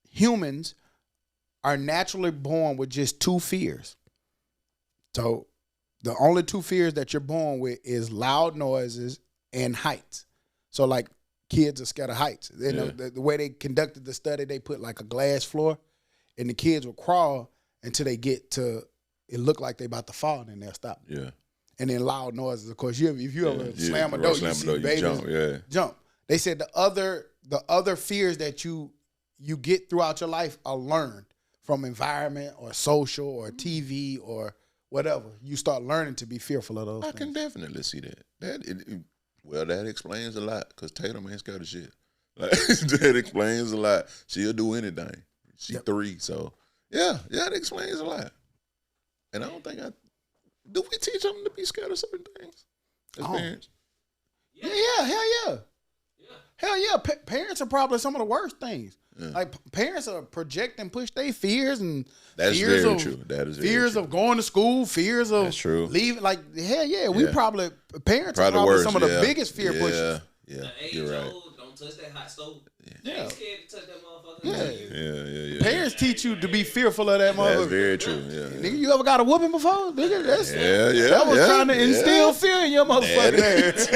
humans are naturally born with just 2 fears. So the only 2 fears that you're born with is loud noises and heights. So like kids are scared of heights. The way they conducted the study, they put like a glass floor and the kids will crawl until they get to, it looked like they about to fall, and then they'll stop. Yeah. And then loud noises, of course. If you ever slam a door, you see babies jump. They said the other fears that you get throughout your life are learned from environment or social or TV or whatever. You start learning to be fearful of those things. I can definitely see that. That explains a lot, because Tatum ain't scared of shit. Like, that explains a lot. She'll do anything. She 3, so yeah, that explains a lot. And I don't think do we teach them to be scared of certain things as parents? Yeah, hell yeah. Parents are probably some of the worst things. Yeah. Like, parents are project and push their fears and that's fears very of, true. That is fears very of going to school, fears of leaving. Like, hell yeah, we probably parents are probably some of the biggest fear pushers. Yeah, you're right. Don't touch that hot stove. Yeah. Ain't scared to touch that motherfucker. Yeah. Parents teach you to be fearful of that motherfucker. That's very true. Yeah. Nigga, you ever got a whooping before? Nigga, that was trying to instill fear in your motherfucking ass.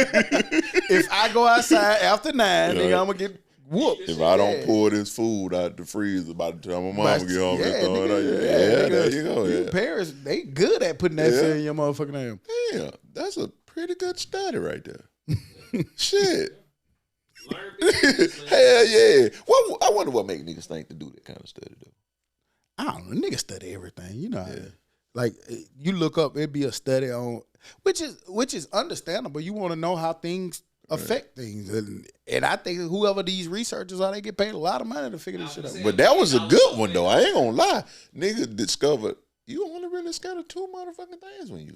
If I go outside after 9, nigga, I'm gonna get whooped. If I don't pull this food out the freezer by the time my mom get home, there you go. Parents, they good at putting that fear in your motherfucking ass. Yeah, that's a pretty good study right there. Shit. Hell yeah. I wonder what make niggas think to do that kind of study though. I don't know. Niggas study everything. You know, like you look up, it'd be a study on which is understandable. You want to know how things affect things, and I think whoever these researchers are, they get paid a lot of money to figure this shit out. But that was a good one though. I ain't gonna lie. Niggas discovered you only really scared of 2 motherfucking things when you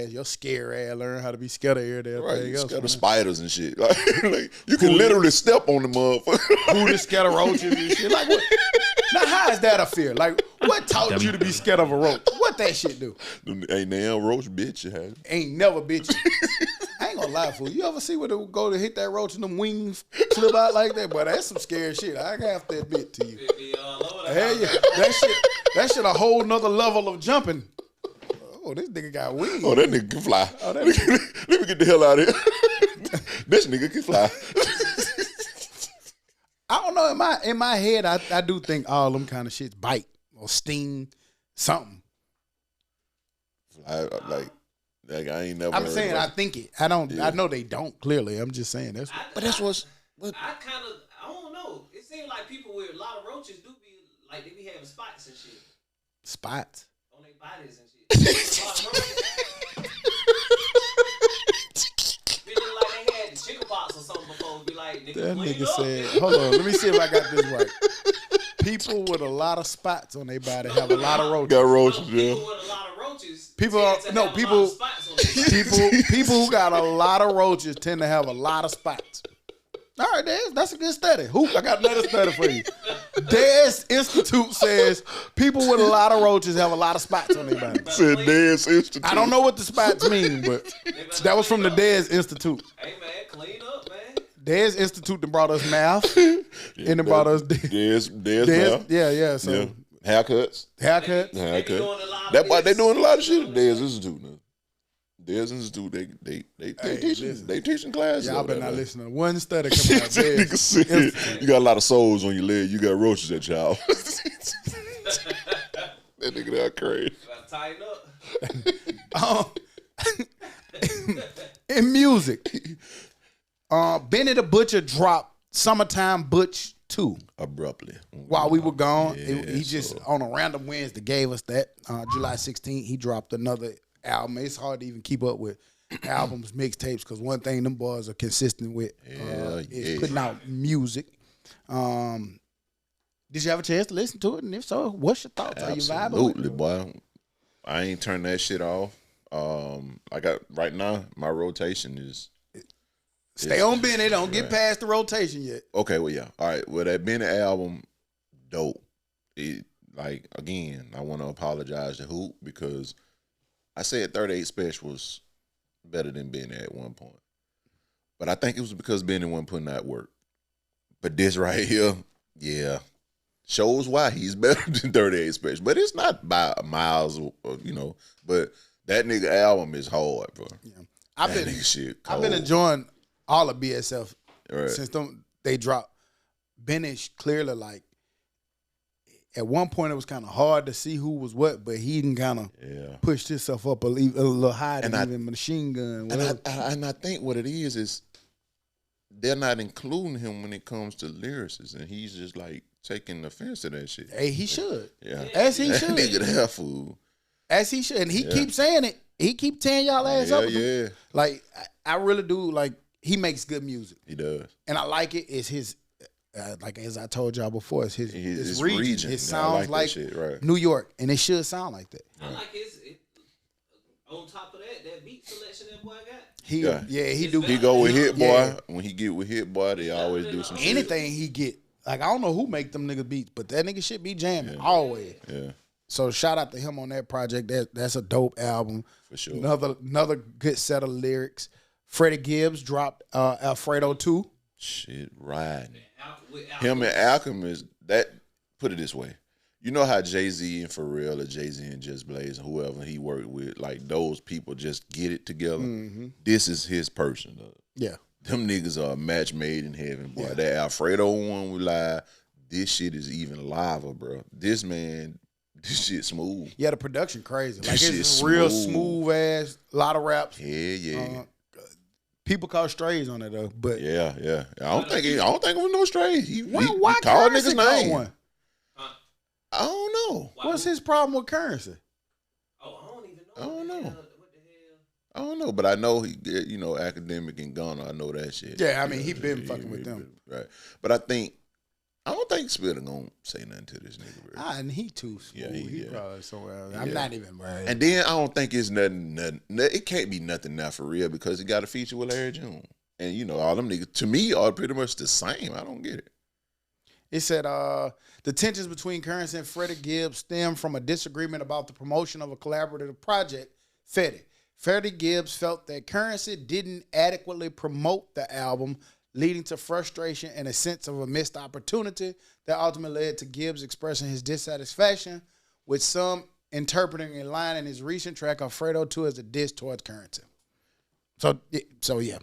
your scare ass learn how to be scared of everything. Right, you scared of spiders and shit. Like you can literally step on the motherfucker. Who the scared of roaches and shit? Like what? Now how is that a fear? Like what taught you to be scared of a roach? What that shit do? Ain't damn roach bitch you had. Ain't never bitch. I ain't gonna lie, fool. You ever see when they go to hit that roach and them wings flip out like that? Boy, that's some scary shit. I have to admit to you. Hell yeah. That shit a whole nother level of jumping. Oh, this nigga got wings. Oh, that nigga can fly. Let me get the hell out of here. This nigga can fly. I don't know. In my head, I do think all them kind of shits bite or sting something. Like Like I ain't never. I'm heard saying about I think it. I don't. I know they don't. Clearly, I'm just saying that's. But that's what's. I don't know. It seems like people with a lot of roaches do be like they be having spots and shit Spots. on their bodies and shit. A lot of roaches. Be looking like they had the chicken pox or something before. Be like, nigga, That clean nigga up. said, "Hold on, let me see if I got this right." People with a lot of spots on their body have a lot of roaches. Got roaches, People yeah. with a lot of roaches. People tend are- to no, have a people- lot of spots on their body. People who got a lot of roaches tend to have a lot of spots. All right, Des, that's a good study. Hoop, I got another study for you. Des Institute says people with a lot of roaches have a lot of spots on their body. Said Dance Institute. I don't know what the spots mean, but that was from the Des Institute. Hey man, clean up, man. Des Institute that brought us math, and it brought us Des Des. now. Yeah. So Yeah. Haircuts. haircut. They be doing a Haircut. lot of That why they this. doing a lot of shit at Des Institute now. Des Institute, they Hey, teaching listen. they teaching classes. Y'all over better there, not man. listen to one study coming out. Des Nigga said, you got a lot of soles on your leg. You got roaches at your house. That nigga that crazy. Gotta tighten up. In music, Benny the Butcher dropped "Summertime Butch 2" Abruptly. while we were gone. Yeah, he just so- on a random Wednesday gave us that. July 16th, he dropped another album. It's hard to even keep up with albums, mixtapes, because one thing them boys are consistent with is yeah. putting out music. Did you have a chance to listen to it? And if so, what's your thoughts? Are you vibing with Absolutely, boy. I ain't turn that shit off. I got right now. My rotation is Stay on Benny. Don't get past the rotation yet. okay. Well, yeah. All right. Well, that Benny album, dope. It like again. I want to apologize to Hoop because I said 38 Special was better than Benny at one point, but I think it was because Benny wasn't putting out work. But this right here, yeah, shows why he's better than 38 Special. But it's not by miles, or, you know. But that nigga album is hard, bro. Yeah. I've That been nigga shit I've been cold. enjoying all of BSF Right. since they dropped. Benny clearly like at one point it was kind of hard to see who was what, but he can kind of Yeah. pushed himself up a little higher than And even Machine Gun. And I think what it is they're not including him when it comes to lyricists, and he's just like taking offense to that shit. Hey, he should. Yeah, As he that should. nigga that fool. As he should. And he keeps saying it. He keep tearing y'all ass Yeah, up. yeah, Like, I really do. Like, he makes good music. he does. And I like it. It's his, like as I told y'all before, it's his His region. region. It Yeah, I sounds that like shit, right. New York. And it should sound like that. I like on top of that beat selection that boy got. He Yeah. he do. He go with Hit Boy. Yeah. When he get with Hit Boy, they always do some shit. Anything he get. Like, I don't know who make them niggas beats, but that nigga shit be jamming always. Yeah, So shout out to him on that project. That's a dope album. for sure. Another good set of lyrics. Freddie Gibbs dropped Alfredo 2. Shit, riding. With Him and Alchemist, that, put it this way. You know how Jay-Z and Pharrell or Jay-Z and Just Blaze and whoever he worked with, like those people just get it together. Mm-hmm. This is his person. Yeah. Them niggas are a match made in heaven, boy. Yeah. That Alfredo one we live, this shit is even liver, bro. This shit smooth. Yeah, the production crazy. Like, This it's shit real smooth. smooth ass, a lot of raps. Yeah. People call strays on it though, but Yeah. I don't think it was no stray. why called Currency niggas call name. one? I don't know. What's his problem with Currency? Oh, I don't even know. I don't know. What the hell? I don't know, but I know he, Academic and Gunna. I know that shit. Yeah, I mean, he been fucking with them. right? But I don't think Spitter gonna say nothing to this nigga, bro. And he too smooth. Yeah, he yeah. probably somewhere else. I'm not even worried. And then I don't think it's nothing. It can't be nothing now for real because he got a feature with Larry June, and all them niggas to me are pretty much the same. I don't get it. It said the tensions between Currency and Freddie Gibbs stem from a disagreement about the promotion of a collaborative project, Fetty. Freddie Gibbs felt that Currency didn't adequately promote the album, leading to frustration and a sense of a missed opportunity that ultimately led to Gibbs expressing his dissatisfaction, with some interpreting a line in his recent track Alfredo 2 as a diss towards Currency. So yeah.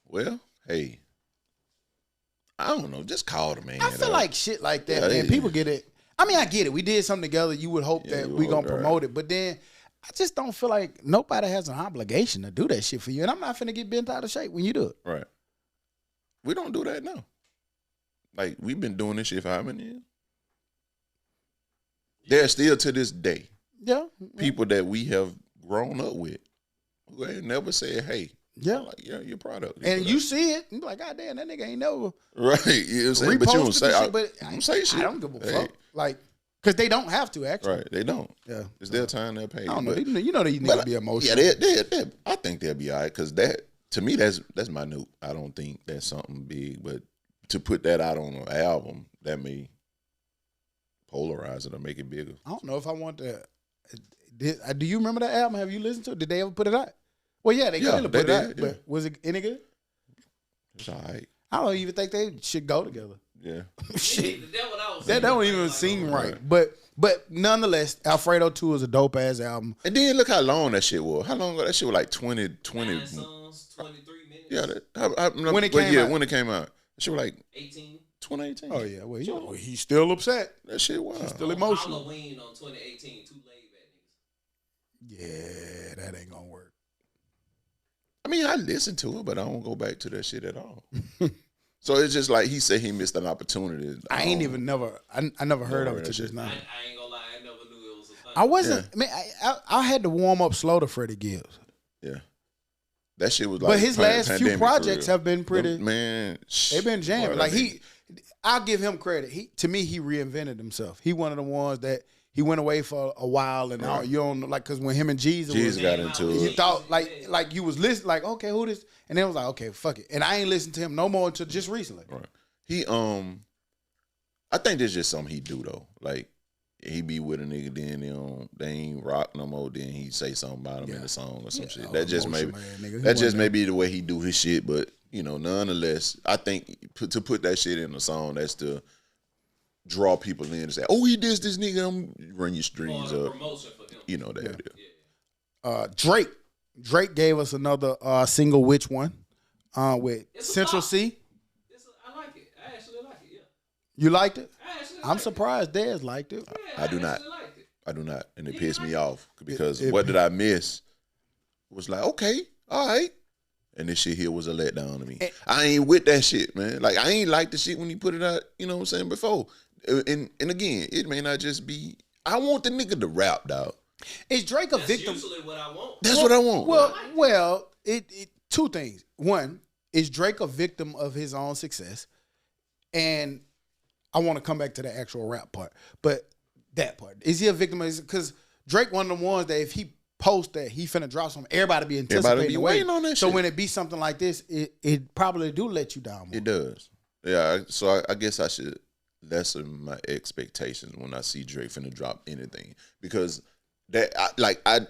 Well, hey, I don't know. Just call the man. I feel like shit like that, Yeah, man. yeah. People get it. I mean, I get it. We did something together. You would hope that you we would gonna hope, promote it, but then I just don't feel like nobody has an obligation to do that shit for you. And I'm not finna get bent out of shape when you do it. Right. We don't do that now. Like, we've been doing this shit for how many years? There's still to this day Yeah. people that we have grown up with who ain't never said, hey, Yeah. like, yeah, your product. And you see it, and be like, God damn, that nigga ain't never Right. You know what I'm saying? But you don't reposted say, the I, shit, but don't say shit. I don't give a Hey. fuck. Like, because they don't have to, actually. Right. They don't. Yeah. It's their time, their pay. I don't know. But, You know these niggas be emotional. yeah, I think they'll be all right because that, to me, that's minute. I don't think that's something big. But to put that out on an album, that may polarize it or make it bigger. I don't know if I want to. Do you remember that album? Have you listened to it? Did they ever put it out? Well, yeah, they clearly put it out. yeah. But was it any good? It's all right. I don't even think they should go together. Yeah. Shit. That what I was That saying. don't even Like, seem Right. right. But nonetheless, Alfredo 2 is a dope ass album. And then look how long that shit was. How long ago? That shit was like 20. 9 songs, 23 minutes. Yeah. When it came out. When it came out. That shit was like 18. 2018. Oh yeah, well he's still upset. That shit was. Still emotional. Halloween on 2018. Too laid back niggas. Yeah, that ain't gonna work. I mean, I listen to it, but I don't go back to that shit at all. So it's just like he said he missed an opportunity. I never heard of it till just now. I ain't gonna lie. I never knew it was a thing. I wasn't. I mean, I had to warm up slow to Freddie Gibbs. Yeah. That shit was like. But his last few pandemic for projects real. have been pretty. Man, They've been jamming. boy, Like that I'll give him credit. To me, he reinvented himself. He one of the ones that he went away for a while, and all, you don't know, like, because when him and Jesus got into you it. thought like you was listening, like, okay, who this? And then it was like, okay, fuck it. And I ain't listened to him no more until just recently. Right. He I think there's just something he do though. Like he be with a nigga, then they ain't rock no more. Then he say something about him in the song or some shit. That just maybe may be the way he do his shit. But you know, nonetheless, I think to put that shit in a song, that's to draw people in and say, "Oh, he dissed this nigga." Run your streams up. Promotion for him. You know that. Yeah. Drake gave us another single, which one? With It's a Central pop. C. I like it. I actually like it. Yeah. You liked it? I actually I'm liked surprised Dez liked it. it. Yeah, I do not. actually liked it. I do not, and it You pissed like me it? off because It- what did I miss? Was like, okay, all right. And this shit here was a letdown to me. I ain't with that shit, man. Like, I ain't like the shit when he put it out, you know what I'm saying, before. And again, it may not just be, I want the nigga to rap, dog. Is Drake a That's victim? usually what I want. That's what I want. Well, it two things. One, is Drake a victim of his own success? And I want to come back to the actual rap part, but that part, is he a victim of? Because Drake one of the ones that if he post that he finna drop something, everybody be anticipating be the waiting wait. on that So shit. when it be something like this, it probably do let you down more. It does. Yeah, so I guess I should lessen my expectations when I see Drake finna drop anything. Because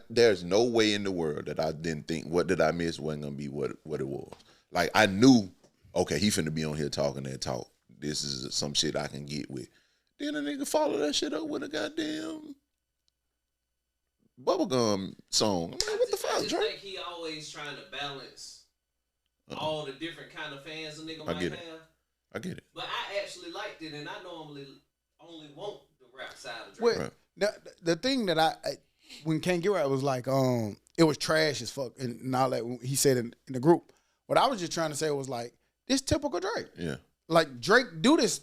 there's no way in the world that I didn't think what did I miss wasn't gonna be what it was. Like, I knew, okay, he finna be on here talking that talk. This is some shit I can get with. Then a nigga follow that shit up with a goddamn bubblegum song. I'm like, what the I fuck, just Drake? think he always trying to balance all the different kind of fans a nigga I might get it. have. I get it. But I actually liked it, and I normally only want the rap side of Drake. Well, Right. the thing that I when Can't Get Right was like, it was trash as fuck, and all that he said in the group. What I was just trying to say was like, this typical Drake. Yeah. Like, Drake do this.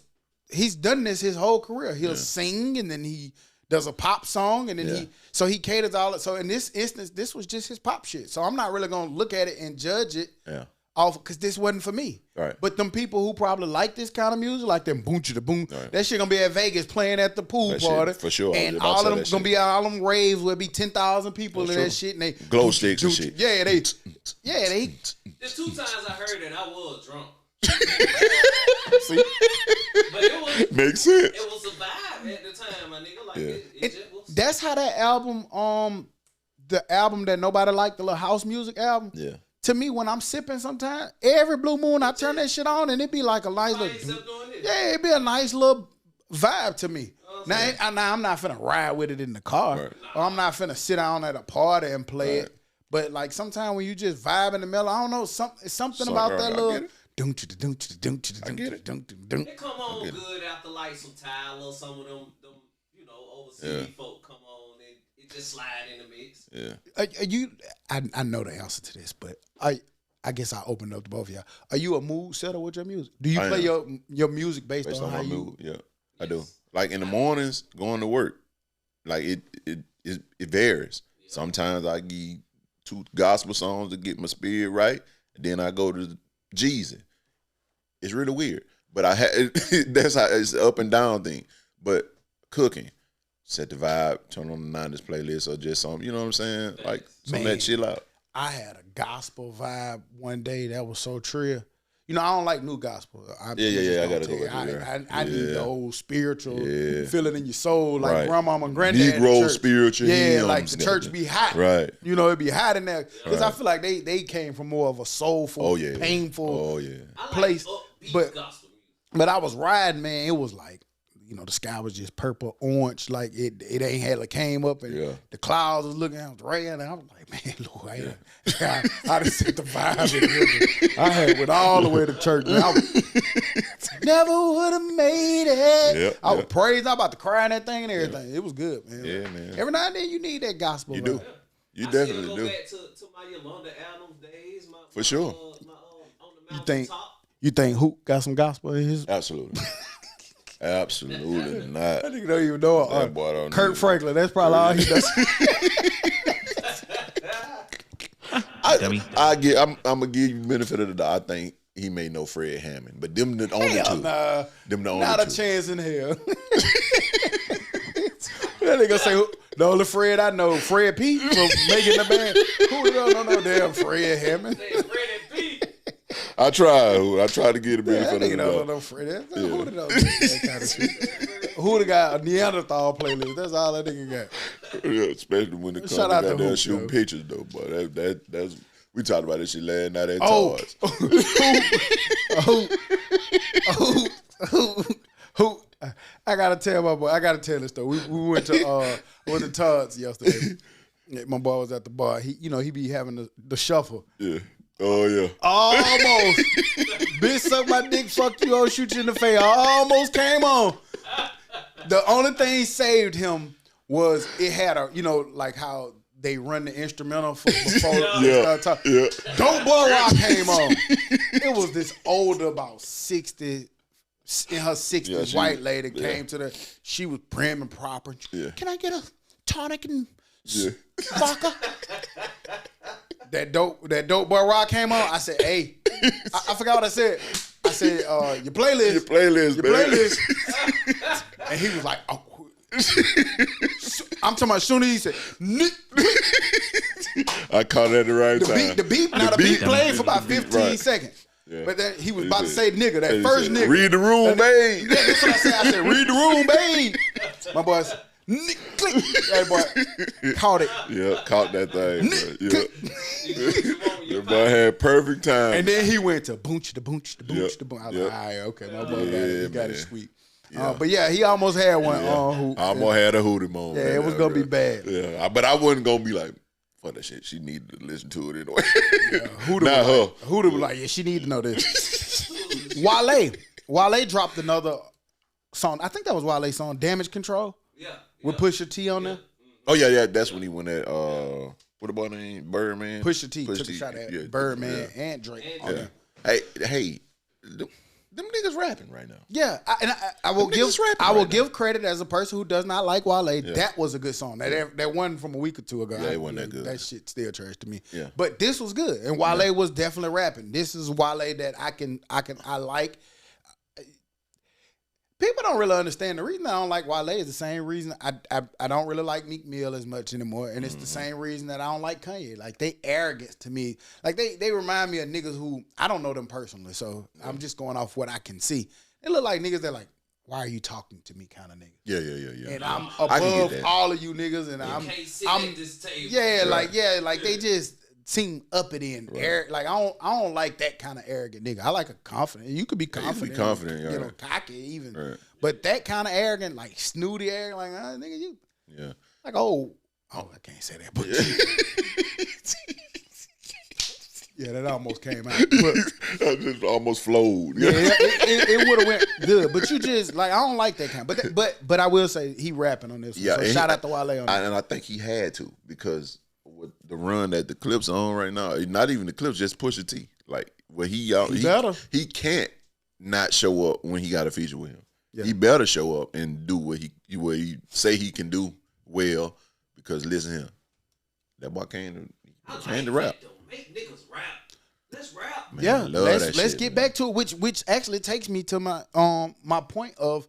He's done this his whole career. He'll sing, and then he does a pop song, and then he caters all it. So in this instance, this was just his pop shit. So I'm not really gonna look at it and judge it Yeah. off because this wasn't for me. Right. But them people who probably like this kind of music, like them boom chita boom, Right. that shit gonna be at Vegas playing at the pool That shit, party for sure. I was and about to all say of them that gonna shit. be all them raves where be 10,000 people That's in true. that shit, and they Glow sticks and shit. Yeah, they. There's 2 times I heard it, I was drunk. See? But it was Makes sense. it was a vibe at the time, my nigga. Like it just was. That's how that album, the album that nobody liked, the little house music album. Yeah. To me, when I'm sipping, sometimes every blue moon, I turn that shit on, and it be like a nice I ain't little. stopped doing this. Yeah, it be a nice little vibe to me. Okay. Now I'm not finna ride with it in the car, Right. or I'm not finna sit down at a party and play it. But like sometimes when you just vibe in the middle, I don't know, something about that I little. get it. I get it. It come on good after like some Tyler, some of them overseas folk come on, and it just slide in the mix. Yeah. I know the answer to this, but I guess I opened up to both of y'all. Are you a mood setter with your music? Do you play your music based on how my you? mood? Yeah, I do. Like in the mornings, going to work, like it varies. Yeah. Sometimes I give 2 gospel songs to get my spirit right, and then I go to Jeezy. It's really weird, but that's how it's an up and down thing. But cooking, set the vibe, turn on the 90s playlist or just something, you know what I'm saying? Like some of that chill out. I had a gospel vibe one day that was so trill. You know, I don't like new gospel. I gotta go back there. I need the old spiritual, feel it in your soul, like grandmama and granddad. Negro spiritual. Yeah, like the church be hot. Right. You know, it be hot in there. Because I feel like they came from more of a soulful, painful place. But I was riding, man. It was like, you know, the sky was just purple, orange, like it ain't had like came up and the clouds was looking out, raining. And I was like, man, Lord, I just set the vibe in here. I went all the way to church, man. I never would have made it. I was praising, I was about to cry in that thing and everything. It was good, man. Yeah, man. Every now and then you need that gospel. You man. do. You definitely go do. Back to my Yolanda Adams days. For sure. On the You think Hoop got some gospel in his? Absolutely. Absolutely not. I think don't even know. That boy don't Kirk Franklin. That's probably all he does. I'm gonna give you the benefit of the doubt. I think he may know Fred Hammond, but them the only two. Nah, them the only not two. a chance in hell. That nigga say the only Fred I know, Fred P from making the band. Who don't know damn Fred Hammond? I tried to get a benefit of the doubt. Don't know Fred. Who the know that kind of shit? Who the got a Neanderthal playlist? That's all that nigga got. Yeah, especially when it comes to goddamn shooting pictures though. But that's we talked about this shit last night at Todd's. Who? I gotta tell my boy. I gotta tell this though. We went to Todd's yesterday. My boy was at the bar. He be having the shuffle. Yeah. Oh yeah. Almost. Bitch, suck my dick. Fuck you. I'll shoot you in the face. I almost came on. The only thing saved him was it had like how they run the instrumental before talk. Yeah. Dope Boy Rock came on. It was this older, about 60, in her 60s, white lady came to the. She was prim and proper. Yeah. Can I get a tonic and vodka? That dope boy Rock came on. I said, hey, I forgot what I said. I said, your playlist. Your playlist. And he was like, oh. I'm talking about soon as he said, I caught it at the right time. The beat played for about 15 seconds. Yeah. But then he was about to say nigga, that first said, nigga. Read the room, babe. Yeah, that's what I said. I said, read the room, babe. My boy said, click. That boy caught it. Yeah, caught that thing. Yeah. The boy had perfect time. And then he went to boonch the boonch the boonch the boonch. I was like, all right, okay, my boy got it. He got it sweet. Yeah. But yeah, he almost had one on. I almost had a hootie moment. Yeah, it was gonna be bad. Yeah, but I wasn't gonna be like, fuck that shit. She needed to listen to it anyway. Hootie Not her. Hootie was like, yeah, she need to know this. Wale dropped another song. I think that was Wale's song, Damage Control. Yeah. With Pusha T on there. Oh yeah. That's when he went at what the boy name? Birdman. Pusha T took a shot at Birdman and Drake. Hey, them niggas rapping right now. Yeah, I will give credit as a person who does not like Wale. Yeah. That was a good song. That one from a week or two ago. Yeah, it wasn't that good. That shit still trash to me. Yeah. But this was good, and Wale was definitely rapping. This is Wale that I like. People don't really understand. The reason I don't like Wale is the same reason I don't really like Meek Mill as much anymore. And it's the same reason that I don't like Kanye. Like, they arrogant to me. Like, they remind me of niggas who, I don't know them personally, so I'm just going off what I can see. They look like niggas that like, why are you talking to me kind of niggas? Yeah. And I'm above all of you niggas, and I'm at this table. Yeah, like they just seem uppity and like I don't like that kind of arrogant nigga. I like a confident. You could be confident. You know, cocky even. Right. But that kind of arrogant, like snooty arrogant, like nigga, you. Yeah. Like I can't say that, but Yeah, that almost came out. But, I just almost flowed. yeah, it would have went good. But you just like I don't like that kind. But I will say he rapping on this one. Yeah, So and shout out to Wale on that. and I think he had to because with the run that the Clips on right now, not even the Clips, just Pusha T. Like where he better. he can't not show up when he got a feature with him. Yeah. He better show up and do what he say he can do well because listen to him. That boy came to rap. Make niggas rap. Let's rap. Man, Yeah, I love let's that shit, get man. back to it, which actually takes me to my my point of,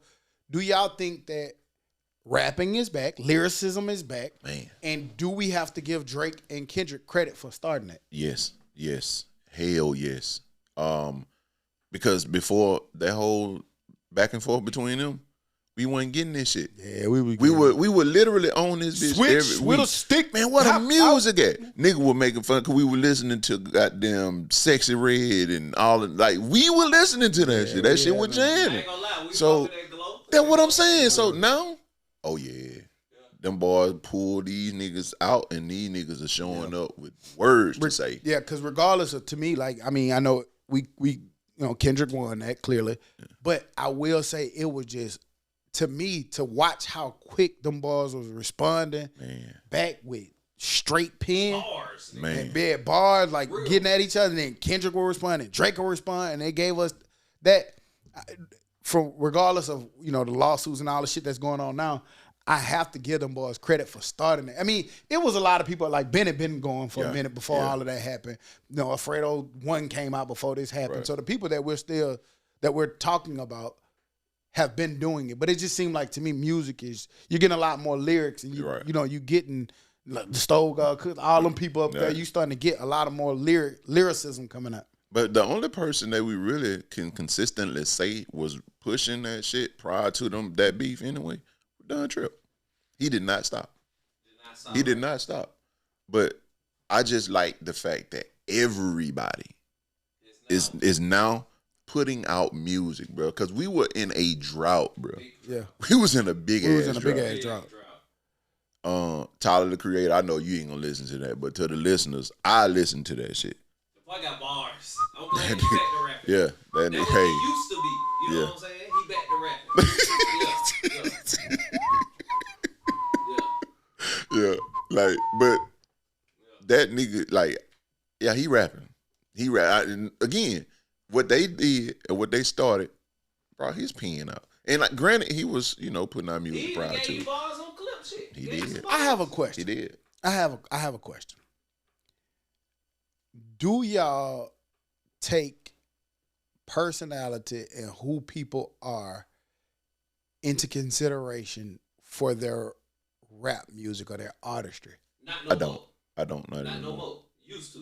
do y'all think that rapping is back, lyricism is back, Man. and do we have to give Drake and Kendrick credit for starting it? Yes, hell yes. Because before that whole back and forth between them, we weren't getting this shit. Yeah, we We were literally on this bitch switch every with week. a stick, Man, what Hop a music at? Nigga was making fun because we were listening to goddamn Sexy Red and all of, like we were listening to that shit. That shit was I jamming. ain't gonna lie. We So, fucking that glow. That's what I'm saying. So now, oh yeah. Them boys pull these niggas out and these niggas are showing up with words to say. Yeah, because regardless of, to me, like, I mean, I know we Kendrick won that clearly, but I will say it was just, to me, to watch how quick them boys was responding back with straight pen Bars. Man. and bad bars, like Real. getting at each other. And then Kendrick will respond and Drake will respond, and they gave us that. From regardless of the lawsuits and all the shit that's going on now, I have to give them boys credit for starting it. I mean, it was a lot of people like Bennett been going for a minute before all of that happened. Alfredo 1 came out before this happened. Right. So the people that we're talking about have been doing it. But it just seemed like, to me, music is, you're getting a lot more lyrics, and you getting like the Stove God Cook, all them people up there. You starting to get a lot of more lyricism coming up. But the only person that we really can consistently say was pushing that shit prior to that beef anyway, Don Trip. He did not stop. He did not stop. But I just like the fact that everybody is now putting out music, bro. Because we were in a drought, bro. Yeah. We was in a big ass drought. Tyler the Creator, I know you ain't gonna listen to that, but to the listeners, I listen to that shit. I got bars. I'm glad he back to rapping. Yeah, that That's what hey, he used to be. You know what I'm saying? He back to rapping. yeah, like, but that nigga, like, yeah, he rapping. He rap and again. What they did and what they started, brought his pen out. And like, granted, he was putting out music He prior gave to. you bars on clip shit. He Gave did. some I have a bars. question. He did. I have a question. Do y'all take personality and who people are into consideration for their rap music or their artistry? Not no more. I don't. Not no anymore. more. Used to.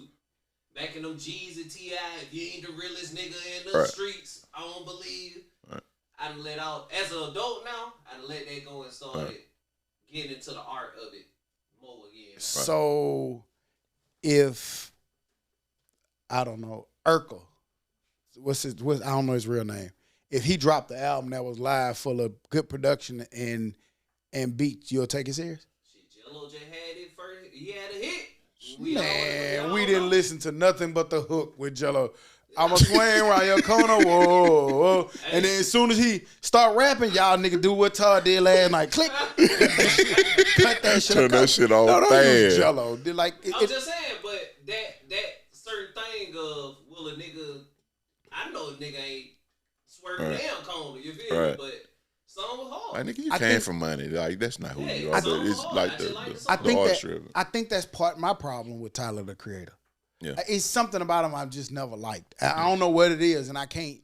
Back in them G's and T.I., if you ain't the realest nigga in the Right. streets, I don't believe. Right. I done let out, as an adult now, I done let that go and started getting into the art of it more again. So, if I don't know, Urkel, I don't know his real name. If he dropped the album that was live, full of good production and beats, you'll take it serious? Shit, Jello just had it first. He had a hit. Man, we didn't listen to nothing but the hook with Jello. I'm a swing around your corner, whoa, whoa. And then as soon as he start rapping, y'all nigga do what Todd did last night. Click. Cut that shit. Turn that shit off Don't use fast. Jello. Like, I'm just saying, but that certain thing of, will a nigga, I know a nigga ain't swerving Right. down corner, you feel Right. me? But some was hard. Like, nigga, you I came think- for money. Like, that's not who Hey, you are. some But it's hard. like I the just like the I song. think artistry of it. I think that's part of my problem with Tyler the Creator. Yeah. It's something about him I've just never liked. I don't know what it is, and I can't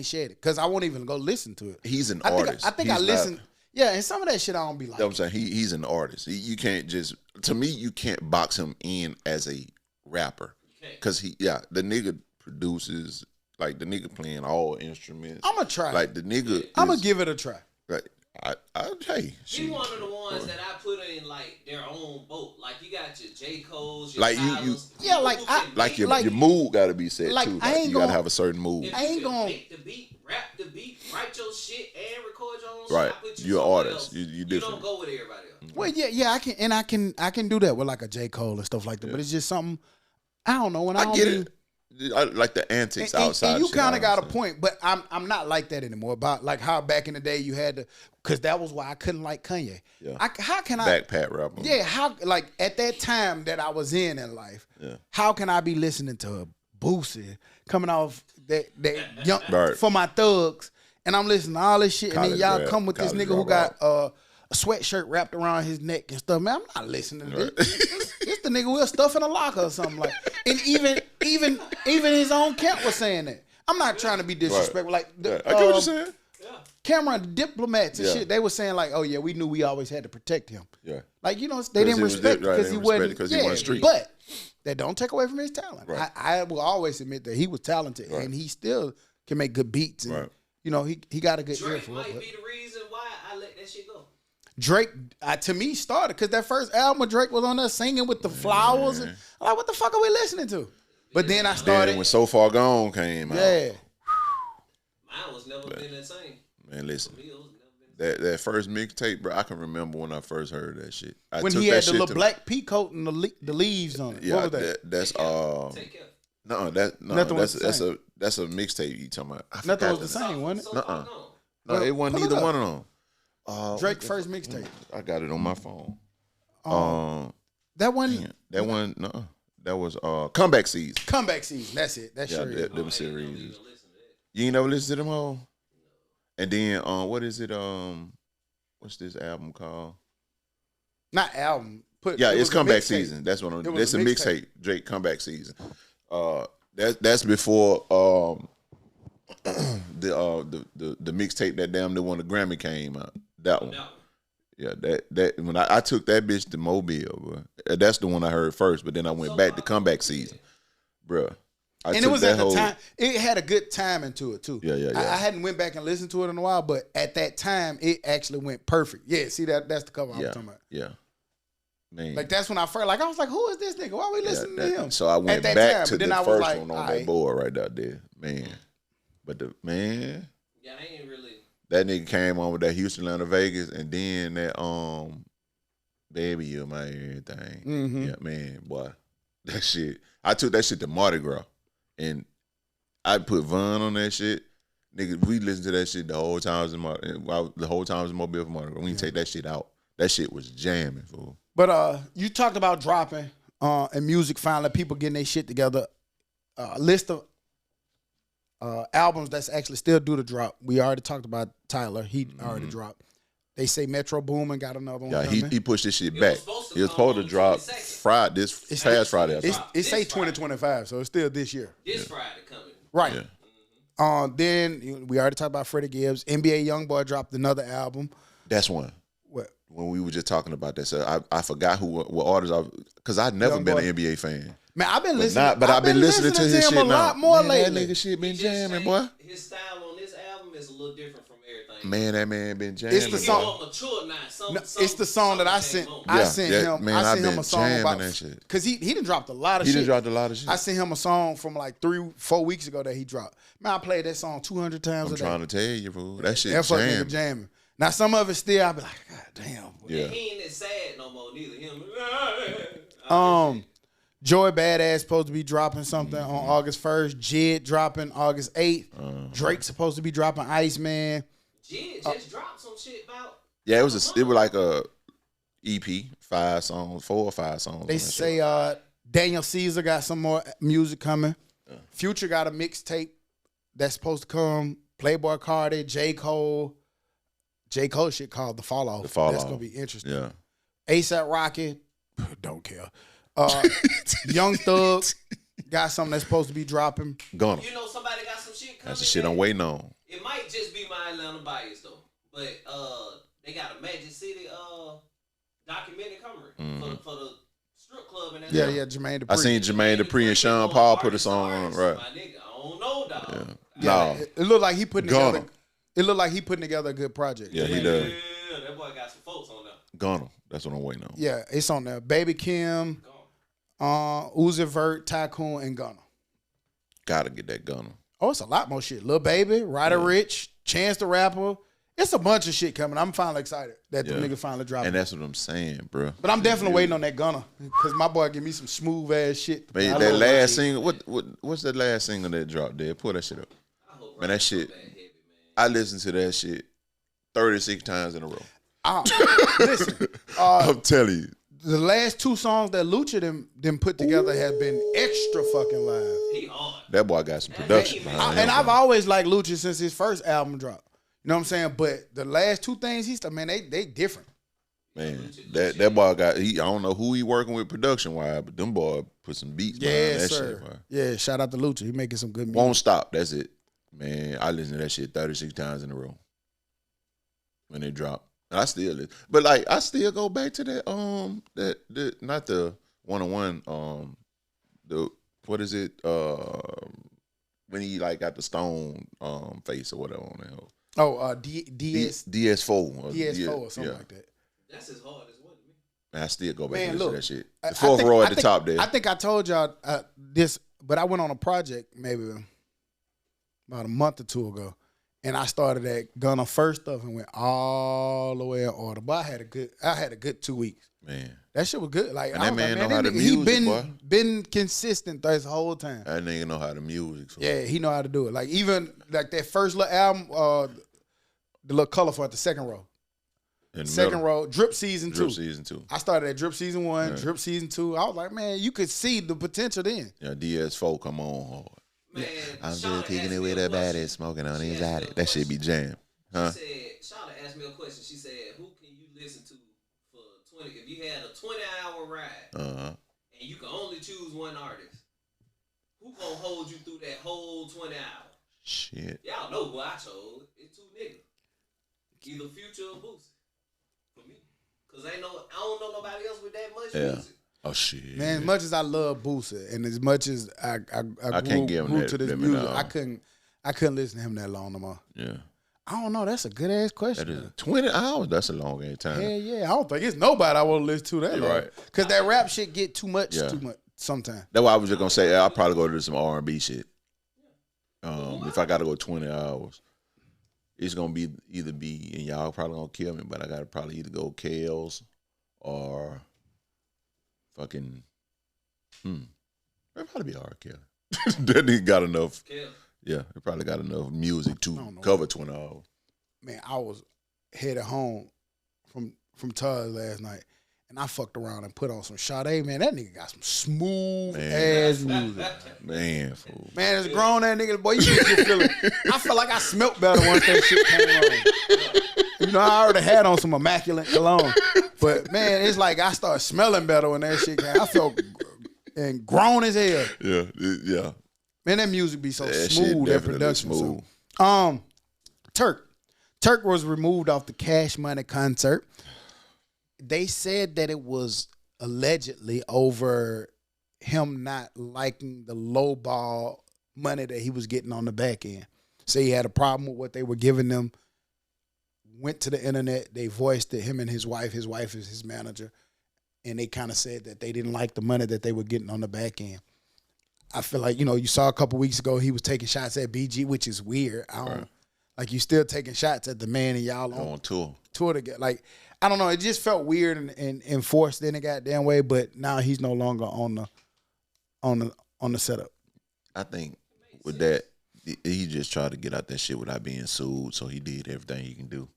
shed it because I won't even go listen to it. He's an I think artist. I think He's I not- listen. Yeah, and some of that shit I don't be like. You know what I'm saying? He's an artist. You can't just, to me, you can't box him in as a rapper. can't. Because the nigga produces, like, the nigga playing all instruments. I'm gonna try. Like, the nigga I'm gonna is- give it a try. Like, hey, He one of the ones that I put in like their own boat. Like you got your J. Cole's, your Like, you- Tyler's, Yeah, people like, who I- can like make your, Like- your mood got to be set like, too. I Like, ain't you got to gonna- have a certain mood. If I you ain't can gonna- make the beat, rap the beat, write your shit, and record your own Right. shit. I put you You're an somewhere artist. else. You You different. don't go with everybody else. Well, yeah, I can do that with like a J. Cole and stuff like that. But it's just something I don't know. When I I don't get be, it. I like the antics And outside. you shit, kind of got a honestly. point, but I'm not like that anymore. About like how back in the day you had to, because that was why I couldn't like Kanye. Yeah. How can I? Backpack rapper. Yeah, how like at that time that I was in life, how can I be listening to Boosie coming off that young Right. for my thugs, and I'm listening to all this shit, and College then y'all rap, come with this college nigga who dropout. got a sweatshirt wrapped around his neck and stuff. Man, I'm not listening to this. This the nigga with stuff in a locker or something like. And even his own camp was saying that. I'm not trying to be disrespectful. Like Yeah, I get what you're saying. Cameron diplomats and Yeah. shit, they were saying like, oh yeah, we knew we always had to protect him. Yeah. Like, you know, they didn't he was respect di- right, because they he didn't respect wasn't. because he wasn't street. But that don't take away from his talent. Right. I will always admit that he was talented and he still can make good beats. And, Right. you know, he got a good ear Drake for might it. but be the reason why I let that shit go. Drake, to me, started because that first album when Drake was on there singing with the flowers. And, I'm like, what the fuck are we listening to? But then I started. Then when So Far Gone came out. Yeah. Mine was never been the same. Man, listen. For me, it was never been That first mixtape, bro, I can remember when I first heard that shit. I When took he that had the shit little to- black pea coat and the leaves on it. Yeah, What was that? that's Take care. Nothing was the that's same. that's a mixtape you talking about. I Nothing forgot was the name. same, wasn't it? So far Nuh-uh. gone. No, it wasn't Pull it either up. one of them. Drake first mixtape. I got it on my phone. That one, That one, no, that was Comeback Season. comeback season. That's it. That Yeah, sure is. them I ain't series. even listen to that. You ain't never listened to them all? And then what is it? What's this album called? Not album. Yeah, it it's was a Comeback mixtape. Season. That's what It I'm. was That's a a mixtape. Drake Comeback Season. That's before the mixtape that damn near won the Grammy came out. That one. No. Yeah, that when I took that bitch to Mobile, bro. That's the one I heard first, but then I went back to Comeback Season, bruh. And it was at the time. It had a good timing to it too. Yeah. I hadn't went back and listened to it in a while, but at that time, it actually went perfect. Yeah, see that's the cover I was talking about. Yeah, man. Like that's when I first I was like, who is this nigga? Why are we listening to him? So I went At that back time, to but then the I was first like, one on alright. that board right out there, man. But the man, Yeah, I ain't really. that nigga came on with that Houston, Atlanta, Vegas, and then that Baby You My Everything. Mhm. Yeah, man, boy, that shit. I took that shit to Mardi Gras, and I put Von on that shit. Nigga, we listened to that shit the whole time I was in Mobile for Mardi Gras. We didn't take that shit out. That shit was jamming, fool. But you talked about dropping and music finally, people getting their shit together. A list of albums that's actually still due to drop. We already talked about Tyler. He already dropped. They say Metro Boomin got another one Yeah, coming. he pushed this shit It was back. supposed to He was come supposed to on drop 22nd. Friday, this past Friday. I It's think. it say This Friday. 2025, so it's still this year. This Friday coming. Right. Yeah. Then we already talked about Freddie Gibbs. NBA YoungBoy dropped another album. That's one. What? When we were just talking about that, so I forgot what artists because I've never Young been boy. an NBA fan. Man, I've been But listening. I've been listening to his him shit a now. lot more Man, lately. That nigga shit been He just jamming, changed- boy. His style on this album is a little different from everything. Man, that man been jamming. It's the He song. more mature now. No, it's the song that I sent. I Yeah, sent yeah, him. man, I I've sent him been a song jamming about that shit. because he done dropped a lot of He shit. done dropped a lot of shit. I sent him a song from like 3-4 weeks ago that he dropped. Man, I played that song 200 times I'm a day. trying to tell you, fool. That shit That fuck nigga jamming. jamming. Now some of it still, I be like, God damn. Yeah. He ain't that sad no more. Neither him. Joy Badass supposed to be dropping something Mm-hmm. on August 1st. Jid dropping August 8th. Drake supposed to be dropping Iceman. Jid just dropped some shit about. Yeah, it was like a EP, 5 songs, 4 or 5 songs. They on that say shit. Daniel Caesar got some more music coming. Future got a mixtape that's supposed to come. Playboy Cardi, J. Cole. J. Cole shit called The Fall Off. The Fall That's Off. gonna be interesting. Yeah. ASAP Rocky, don't care. Young Thug got something that's supposed to be dropping. Gonna. You know, somebody got some shit coming. That's the shit I'm waiting on. It might just be my Atlanta bias though, but they got a Magic City documentary coming for the strip club in Atlanta. Yeah, Jermaine Dupri. I seen Jermaine Dupri and Sean Paul put a song on, right? My nigga, I don't know, dog. No. It looked like he putting Gunna. together. It looked like he putting together a good project. Yeah, he does. Yeah, that boy got some folks on there. Gonna. That's what I'm waiting on. Yeah, it's on there. Baby Kim, Uzi Vert, Tycoon, and Gunna. Gotta get that Gonna. Oh, it's a lot more shit. Lil Baby, Ryder Rich, Chance the Rapper, It's a bunch of shit coming. I'm finally excited that the Yeah. nigga finally dropped. And that's what I'm saying, bro. But I'm definitely waiting on that Gunna because my boy give me some smooth ass shit. Man, I that love last single, what's that last single that dropped there? Pull that shit up. I hope Man, that shit, Heavy, man. I listened to that shit 36 times in a row. Listen, I'm telling you. the last 2 songs that Lucha them put together have been extra fucking live. He hard. That boy got some production behind him. And I've always liked Lucha since his first album dropped. You know what I'm saying? But the last 2 things he's done, man, they different. Man, that boy got, I don't know who he working with production-wise, but them boy put some beats behind Yes, that sir. shit, boy. Yeah, shout out to Lucha. He making some good music. Won't stop, that's it. Man, I listen to that shit 36 times in a row when they drop. And I still listen. But like I still go back to that that not the 101 the what is it when he like got the stone face or whatever on that hoe. Oh, DS DS4 DS4 or something yeah. like that. That's as hard as one to me. Man, I still go back Man, and listen look, to that shit. I The fourth think- row I at the think- top there. I think I told y'all this, but I went on a project maybe about a month or 2 ago, and I started at Gunna first stuff and went all the way in order. But I had a good 2 weeks. Man, That shit was good. Like, And I that was man like, know how that to nigga, he music, been consistent this whole time. that nigga know how to music. So. Yeah, he know how to do it. Like even like that first little album, the little colorful at the second row. In the Second middle. row, Drip Season 2. Drip season 2. I started at Drip Season 1, Drip Season 2. I was like, man, you could see the potential then. Yeah, DS4 come on hard. Man, I'm Shauna just kicking asked it me with a a question. baddie, smoking on She his asked me addy. a That shit be jam. Huh? She said, Shauna asked me a question. She said, who can you listen to for 20, if you had a 20-hour ride Uh-huh. and you can only choose one artist, who gonna hold you through that whole 20 hours? Shit. Y'all know who I chose. It's 2 niggas. Either Future or Boosie. For me. Cause I don't know nobody else with that much Yeah. music. Oh shit. Man, as much as I love Boosie and as much as I can't grew, give him grew that- to this that music, many, I couldn't listen to him that long no more. Yeah. I don't know. That's a good ass question. That is 20 hours. That's a long ass time. Hell yeah. I don't think it's nobody I want to listen to that You're long. right. Cause that rap shit get too much Yeah. sometimes. That's why I was just gonna say I'll probably go to some R&B shit. If I gotta go 20 hours, it's gonna be either be and y'all probably gonna kill me, but I gotta probably either go Kales or fucking it'd probably be R. Kelly. That nigga got enough. Kill. Yeah, it probably got enough music I to don't know. cover 20 hours. Man, I was headed home from Todd last night, and I fucked around and put on some Sade. Man, that nigga got some smooth ass music. Man, fool. Man, it's grown that nigga. Boy, you get feeling. I felt like I smelt better once that shit came on. You know, I already had on some immaculate cologne, but man, it's like I started smelling better when that shit came. I felt and grown as hell. Yeah. Man, that music be so That shit smooth. That definitely production. smooth. So, Turk was removed off the Cash Money concert. They said that it was allegedly over him not liking the low ball money that he was getting on the back end. So he had a problem with what they were giving them. Went to the internet. They voiced it, him and his wife. His wife is his manager. And they kind of said that they didn't like the money that they were getting on the back end. I feel like, you saw a couple weeks ago he was taking shots at BG, which is weird. I don't like you still taking shots at the man and y'all On tour together. Like, I don't know. It just felt weird and forced in a goddamn way. But now he's no longer on the setup. I think with that, he just tried to get out that shit without being sued, so he did everything he can do.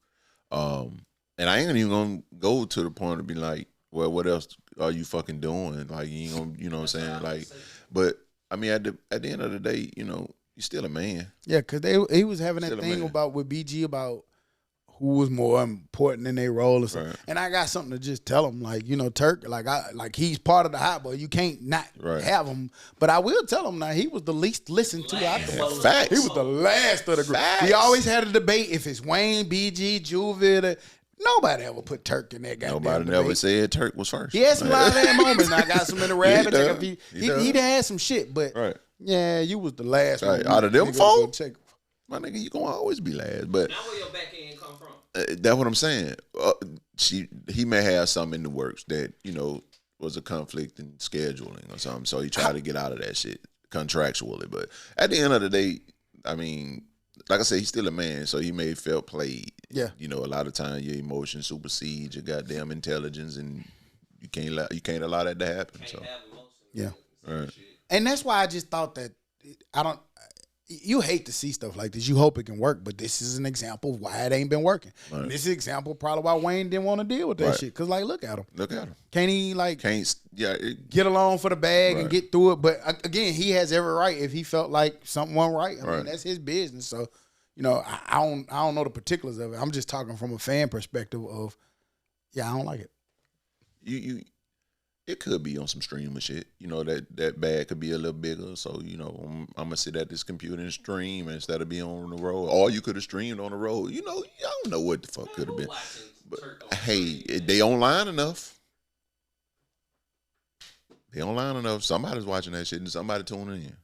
And I ain't even gonna go to the point of be like, well, what else are you fucking doing? Like, you ain't gonna, you know what I'm saying? Like, but I mean, at the end of the day, you're still a man. Yeah, because he was having that Still a thing man. about with BG about who was more important in their role or something. Right. And I got something to just tell him, like, Turk, like he's part of the Hot Boy. You can't not Right. have him. But I will tell him now, he was the least listened to out there. Facts. He was the last of the group. Facts. We always had a debate if it's Wayne, BG, Juvie. Nobody ever put Turk in that goddamn Nobody debate. never said Turk was first. He had some live ass moments. And I got some in the rabbit. does. Like He does. he had some shit, but Right. yeah, you was the last Right. one. Out of them Nigga, four? go check. My nigga, you gonna always be last. But Now where your back end come from? that's what I'm saying. He may have something in the works that, was a conflict in scheduling or something. So he tried to get out of that shit contractually. But at the end of the day, I mean, like I said, he's still a man, so he may have felt played. Yeah. You know, a lot of times your emotions supersede your goddamn intelligence, and you can't allow that to happen. Can't So have emotion. Yeah. Right. And that's why I just thought that you hate to see stuff like this. You hope it can work, but this is an example of why it ain't been working. Right. And this is an example probably why Wayne didn't want to deal with that Right. shit. Because, like, look at him. look at him. Can't he, get along for the bag and Right. get through it? But, again, he has every right if he felt like something wasn't right. I mean, Right. that's his business. So, you know, I don't know the particulars of it. I'm just talking from a fan perspective of, I don't like it. It could be on some streamer shit. You know, that bag could be a little bigger. So, you know, I'm gonna sit at this computer and stream instead of being on the road. Or you could have streamed on the road. You know, I don't know what the fuck could have been. But hey, they online enough. They online enough. Somebody's watching that shit and somebody tuning in.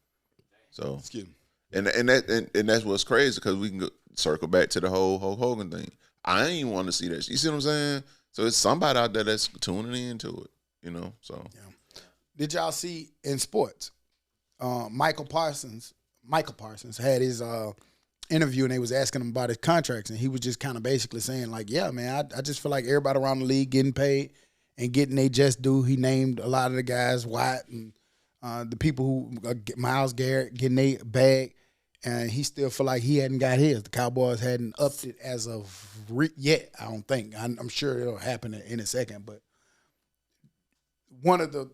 So Excuse me. and that's what's crazy, because we can circle back to the whole Hulk Hogan thing. I ain't want to see that. You see what I'm saying? So it's somebody out there that's tuning into it. You know, so Did y'all see in sports? Michael Parsons had his interview, and they was asking him about his contracts, and he was just kind of basically saying, like, yeah, man, I just feel like everybody around the league getting paid and getting they just due. He named a lot of the guys, Watt and the people who Myles Garrett getting their bag, and he still feel like he hadn't got his. The Cowboys hadn't upped it as of yet. I don't think. I'm sure it'll happen in a second, but one of the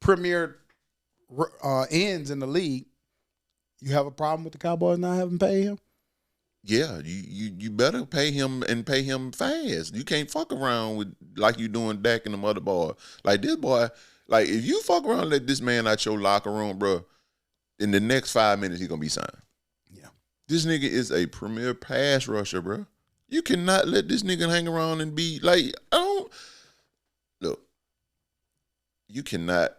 premier ends in the league, you have a problem with the Cowboys not having paid him? yeah, you better pay him and pay him fast. You can't fuck around with like you doing Dak and the other boy. Like this boy, like if you fuck around and let this man out your locker room, bro, in the next 5 minutes he gonna be signed. Yeah. This nigga is a premier pass rusher, bro. You cannot let this nigga hang around and be like, look. You cannot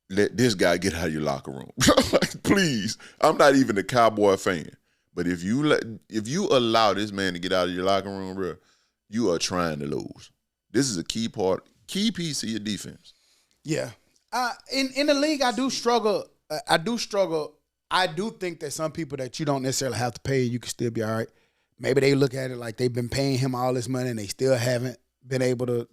let this guy get out of your locker room. Like, please. I'm not even a Cowboy fan. But if you allow this man to get out of your locker room, bro, you are trying to lose. This is a key piece of your defense. Yeah. In the league, I do struggle. I do think that some people that you don't necessarily have to pay, you can still be all right. Maybe they look at it like they've been paying him all this money and they still haven't been able to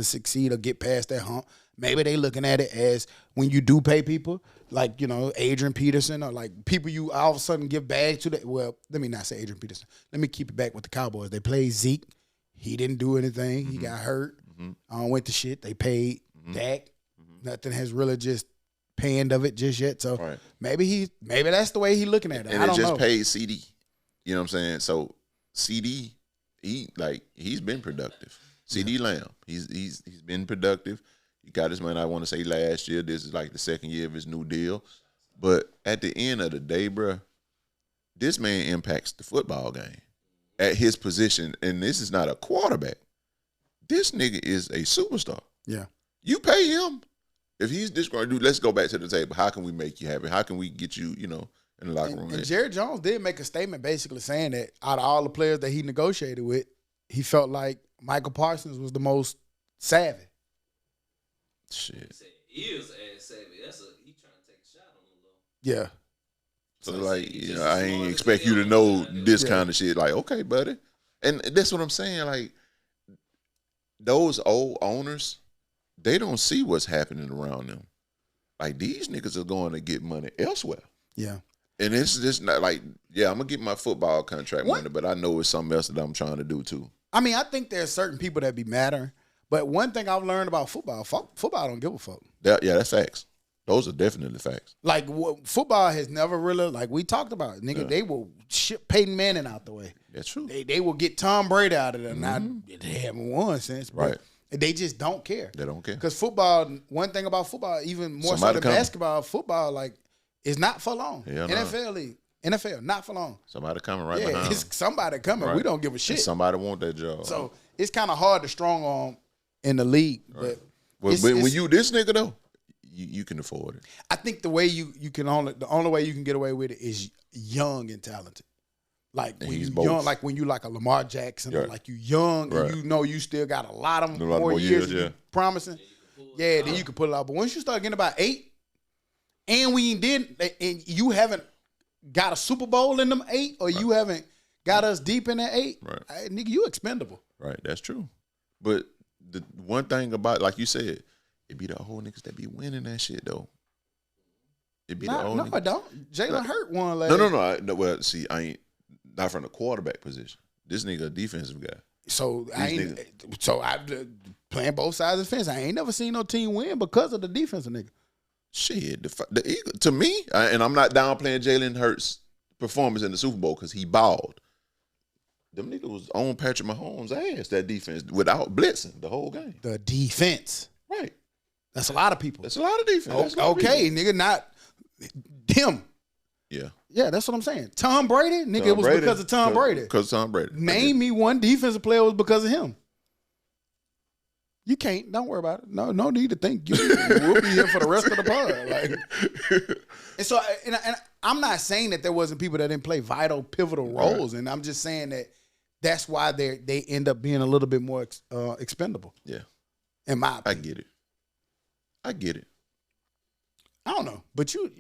succeed or get past that hump. Maybe they looking at it as when you do pay people, like, you know, Adrian Peterson, or like people you all of a sudden give back to. Well, let me not say Adrian Peterson. Let me keep it back with the Cowboys. They played Zeke. He didn't do anything. He got hurt. Went to shit. They paid Dak. Nothing has really just panned of it just yet. So Right. maybe that's the way he's looking at it. And I it don't just know. paid CD. You know what I'm saying? So CD, he's been productive. CD Lamb, he's been productive. He got his money, I want to say, last year. This is like the second year of his new deal. But at the end of the day, bro, this man impacts the football game at his position. And this is not a quarterback. This nigga is a superstar. Yeah. You pay him. If he's just going to do, let's go back to the table. How can we make you happy? How can we get you, in the locker room? And Jerry Jones did make a statement basically saying that out of all the players that he negotiated with, he felt like Michael Parsons was the most savvy. Shit. He is ass savvy. He trying to take a shot on him though. Yeah. So I ain't expect you to know this kind of shit. Like, okay, buddy. And that's what I'm saying. Like, those old owners, they don't see what's happening around them. Like, these niggas are going to get money elsewhere. Yeah. And it's just not like, yeah, I'm going to get my football contract money, but I know it's something else that I'm trying to do too. I mean, I think there's certain people that be mattering. But one thing I've learned about football don't give a fuck. Yeah, that's facts. Those are definitely facts. Like, football has never really, like we talked about, nigga, they will ship Peyton Manning out the way. That's true. They will get Tom Brady out of there. Now, they haven't won since, but Right. they just don't care. They don't care. Because football, one thing about football, even more Somebody so than coming. basketball, football, like, is not for long. Hell no. NFL, not for long. Somebody coming right Yeah, behind it's them. somebody coming. Right. We don't give a And shit. somebody want that job. So it's kind of hard to strong arm in the league. But when you this nigga though, you can afford it. I think the way the only way you can get away with it is young and talented. Like And when he's you both. young, like when you like a Lamar Jackson, or Right. like you young Right. and you know you still got a lot of A lot more more years, years, yeah. promising. Yeah, then you can pull it out. But once you start getting about 8, and you haven't got a Super Bowl in them 8, or you haven't got us deep in that 8, Right. nigga, you expendable. Right, that's true. But the one thing about, like you said, it be the old niggas that be winning that shit though. It be the old No, niggas. I don't. Jalen Hurt won last. No. Well, see, I ain't not from the quarterback position. This nigga a defensive guy. So playing both sides of the fence. I ain't never seen no team win because of the defensive nigga. Shit, the Eagles, to me, and I'm not downplaying Jalen Hurts' performance in the Super Bowl because he balled. Them niggas was on Patrick Mahomes' ass, that defense, without blitzing the whole game. The defense. Right. That's a lot of people. That's a lot of defense. That's a lot of Okay, people. nigga, not him. Yeah. Yeah, that's what I'm saying. Tom Brady, nigga, it was because of Tom Brady. Because Tom Brady. Name me one defensive player was because of him. You can't. Don't worry about it. No need to think. We'll be here for the rest of the pod. Like, and so, and I'm not saying that there wasn't people that didn't play vital, pivotal roles, and I'm just saying that that's why they end up being a little bit more expendable. Yeah. In my opinion. I get it. I don't know, but you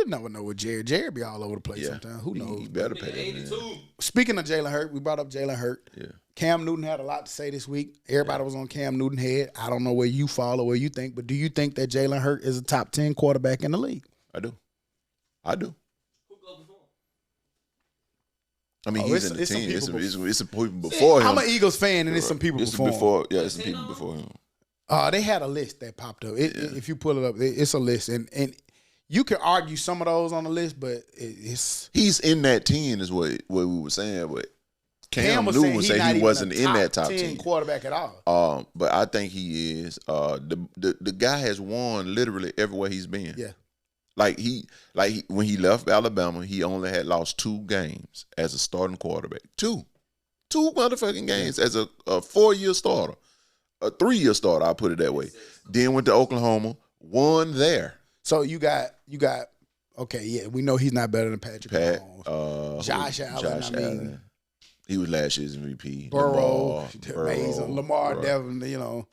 never know with Jared. Jared be all over the place sometimes. Who knows? He better pay that 82. man. Speaking of Jalen Hurt, we brought up Jalen Hurt. Yeah. Cam Newton had a lot to say this week. Everybody was on Cam Newton head. I don't know where you fall or where you think, but do you think that Jalen Hurt is a top 10 quarterback in the league? I do. Who go before? I mean, Oh, he's in the it's some team. people It's some people before him. I'm an Eagles fan, and there's some people before him. It's some people before him. They had a list that popped up. If you pull it up, it's a list, and you can argue some of those on the list, but it's He's in that 10 is what we were saying, but Cam was Newton saying said he wasn't not even in a that top 10 quarterback at all. But I think he is. The guy has won literally everywhere he's been. Yeah. When he left Alabama, he only had lost 2 games as a starting quarterback. Two motherfucking games as a 4-year starter, a 3-year starter. I'll put it that way. Then went to Oklahoma, won there. So you got. Okay, yeah, we know he's not better than Patrick Mahomes. Josh Allen. Allen. He was last year's MVP. Burrow, Burrow, amazing. Lamar, Burrow. Devin.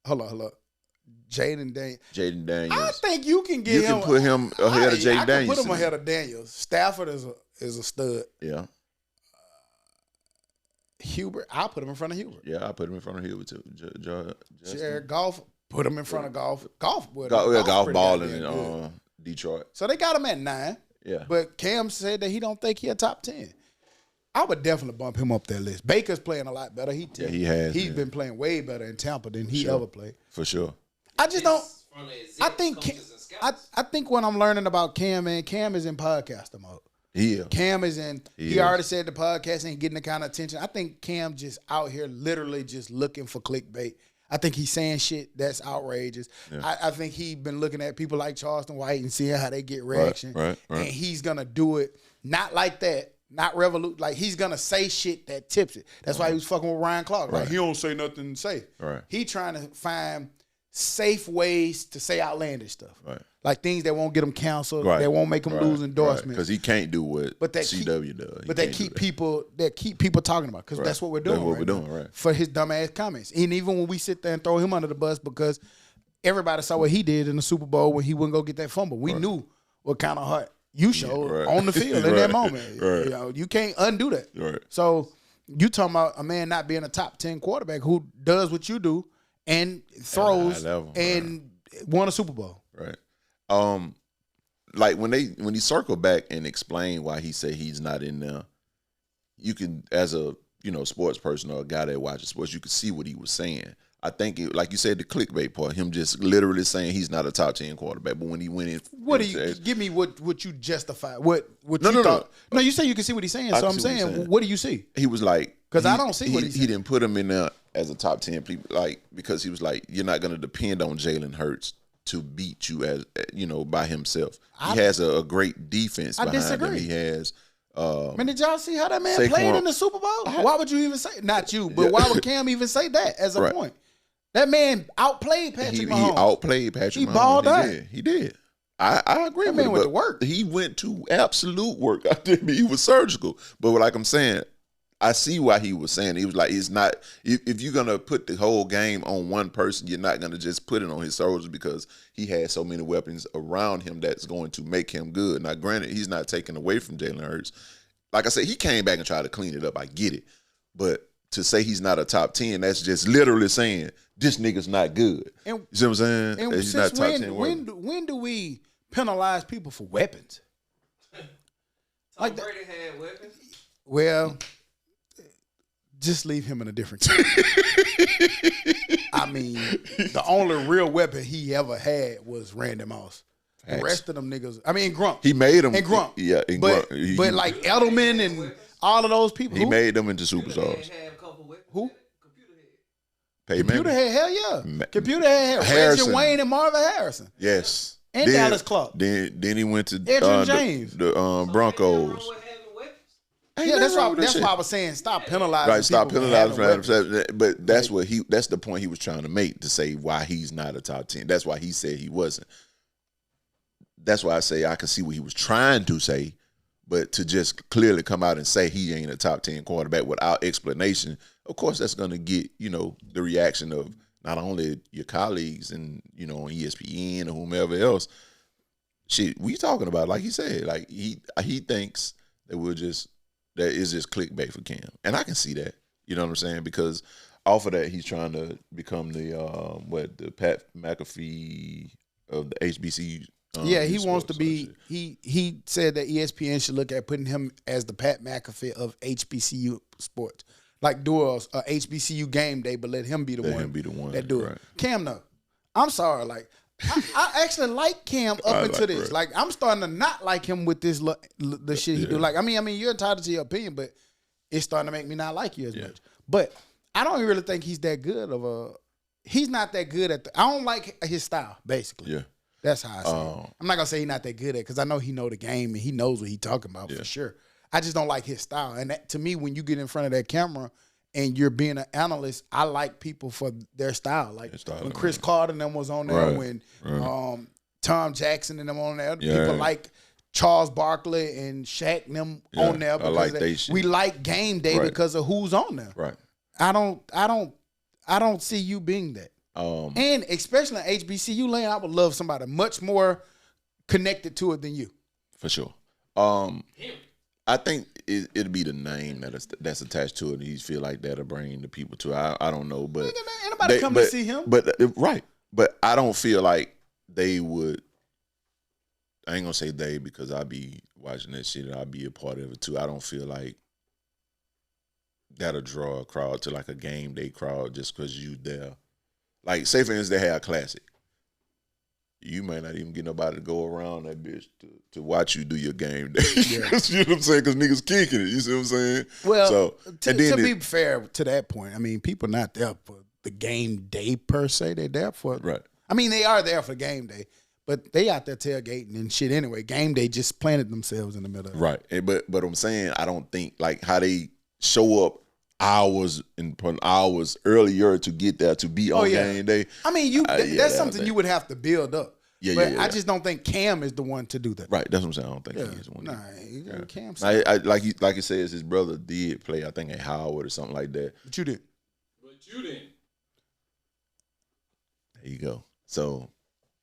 Hold on. Jaden Daniels. I Daniels. think you can get You him. can put him ahead of Jaden I can Daniels. put him ahead of Daniels. Stafford is a stud. Yeah. Hubert, I'll put him in front of Hubert. Yeah, I put him in front of Hubert too. Jared Goff, put him in front of Golf. Golf Golf balling in in Detroit. So they got him at 9. Yeah. But Cam said that he don't think he a top 10. I would definitely bump him up that list. Baker's playing a lot better. He has. He's been playing way better in Tampa than he ever played. For sure. I just don't. I I think what I'm learning about Cam, man, Cam is in podcaster mode. Yeah. Cam is in. He He is. already said the podcast ain't getting the kind of attention. I think Cam just out here literally just looking for clickbait. I think he's saying shit that's outrageous. Yeah. I think he's been looking at people like Charleston White and seeing how they get reaction. Right. And he's gonna do it not like that, not revolute. Like he's gonna say shit that tips it. That's why he was fucking with Ryan Clark. Like Right. he don't say nothing safe. Right. He trying to find safe ways to say outlandish stuff. Right. Like things that won't get him canceled, Right. that won't make him lose endorsements. Because he can't do what But that CW does. But they keep people talking about because that's what we're doing. That's what right we're doing, now, right. For his dumbass comments. And even when we sit there and throw him under the bus because everybody saw what he did in the Super Bowl when he wouldn't go get that fumble. We knew what kind of heart you showed right. on the field in that moment. Right. You know, you can't undo that. Right. So you talking about a man not being a top 10 quarterback who does what you do and throws level, and won a Super Bowl. Right. Like when he circled back and explained why he said he's not in there, you can, as a sports person or a guy that watches sports, you could see what he was saying. I think, like you said, the clickbait part, him just literally saying he's not a top 10 quarterback. But when he went in, What do you give me? What you justify? What No, you no, thought? No, you say you can see what he's saying. I So can I'm see what he's saying, saying. what do you see? He was like, 'Cause I don't see what he he said. didn't put him in there as a top 10 people, like, because he was like, you're not going to depend on Jalen Hurts to beat you as by himself. He has a great defense behind him. disagree. He has. Man, did y'all see how that man Saquon- played in the Super Bowl? Why would you even say? Not you, but Yeah. why would Cam even say that as a Right. point? That man outplayed Patrick He Mahomes. outplayed Patrick He Mahomes. balled out. He did. I agree That with man it, went but to work. He went to absolute work. I mean, he was surgical. But like I'm saying, I see why he was saying it. He was like, it's not, if you're gonna put the whole game on one person, you're not gonna just put it on his shoulders because he has so many weapons around him that's going to make him good. Now, granted, he's not taken away from Jalen Hurts. Like I said, he came back and tried to clean it up. I get it, but to say he's not a top 10, that's just literally saying this nigga's not good. And, you see what I'm saying? And He's since not top 10 when do we penalize people for weapons? Tom Brady had weapons. Well, just leave him in a different team. I mean, the only real weapon he ever had was Randy Moss. The rest of them niggas, I mean, Grump. He made them. And Grump. Yeah, and but, Grump. But like Edelman and all of those people. He made them into superstars. Who? Computer Head, hell yeah. Computer Head had Reggie Wayne and Marvin Harrison. Yes. And then, Dallas Clark. Then he went to Edgerrin James. the Broncos. Yeah, that's why I was saying stop penalizing. Right, stop penalizing for weapons. But that's what that's the point he was trying to make, to say why he's not a top 10. That's why he said he wasn't. That's why I say I can see what he was trying to say, but to just clearly come out and say he ain't a top 10 quarterback without explanation, of course that's gonna get, the reaction of not only your colleagues and on ESPN or whomever else. Shit, we talking about, like he said, like he thinks that is just clickbait for Cam. And I can see that. You know what I'm saying? Because off of that, he's trying to become the Pat McAfee of the HBCU. Yeah, he wants to be. He said that ESPN should look at putting him as the Pat McAfee of HBCU sports, like do a HBCU game day, but let him be the one that do it. Cam, no, I'm sorry, like I actually like Cam up into this. Right. Like I'm starting to not like him with this the shit he do. Like I mean, you're entitled to your opinion, but it's starting to make me not like you as much. But I don't really think he's that good of a. He's not that good at. I don't like his style, basically. Yeah. That's how I say it. I'm not gonna say he's not that good at it because I know he know the game and he knows what he's talking about for sure. I just don't like his style. And that, to me, when you get in front of that camera and you're being an analyst, I like people for their style. Like when Chris Carter and them was on there, when Tom Jackson and them on there, people like Charles Barkley and Shaq and them on there because we like game day because of who's on there. Right. I don't see you being that. And especially in HBCU lane, I would love somebody much more connected to it than you. For sure. I think it'll be the name that's attached to it. And he feel like that'll bring the people to it. I don't know, but anybody come to see him. But but I don't feel like they would. I ain't gonna say they because I be watching that shit and I'll be a part of it too. I don't feel like that'll draw a crowd to like a game day crowd just because you there. Like, say for instance, they had a classic. You might not even get nobody to go around that bitch to watch you do your game day. Yeah. You know what I'm saying? Because niggas kicking it. You see what I'm saying? Well, to be fair to that point, I mean, people not there for the game day per se. They're there for right. I mean, they are there for game day, but they out there tailgating and shit anyway. Game day just planted themselves in the middle of it. Right. But I'm saying, I don't think like how they show up hours earlier to get there to be on game day. I mean, that's something you would have to build up. I just don't think Cam is the one to do that. Right, that's what I'm saying. I don't think he is the one. Nah, Cam. Like you says, his brother did play, I think, at Howard or something like that. But you didn't. There you go. So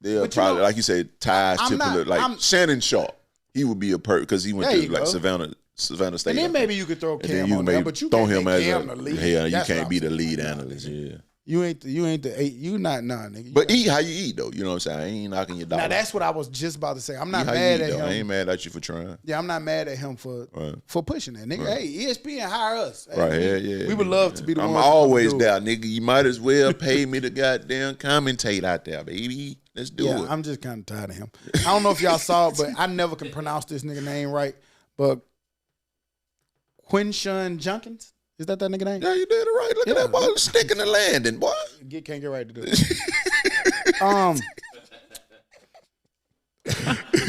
they're probably, like you said, ties like Shannon Sharp. He would be a because he went to like Savannah State. And then maybe you could throw Cam on there, but you throw can't him make as Cam the lead. Yeah, you can't be the lead analyst. Yeah. You ain't the eight. You not nigga. But eat how you eat though. You know what I'm saying? I ain't knocking your dollar. Now that's what I was just about to say. I'm not mad at him. I ain't mad at you for trying. Yeah, I'm not mad at him for pushing that, nigga. Hey, ESPN hire us. Hey, right? Yeah. We would love to be the ones. I'm always there, nigga. You might as well pay me to goddamn commentate out there, baby. Let's do it. I'm just kind of tired of him. I don't know if y'all saw it, but I never can pronounce this nigga name right. But Quinshon Junkins. Is that nigga name? Yeah, you did it right. Look at that boy sticking the landing, boy. Can't get right to do it.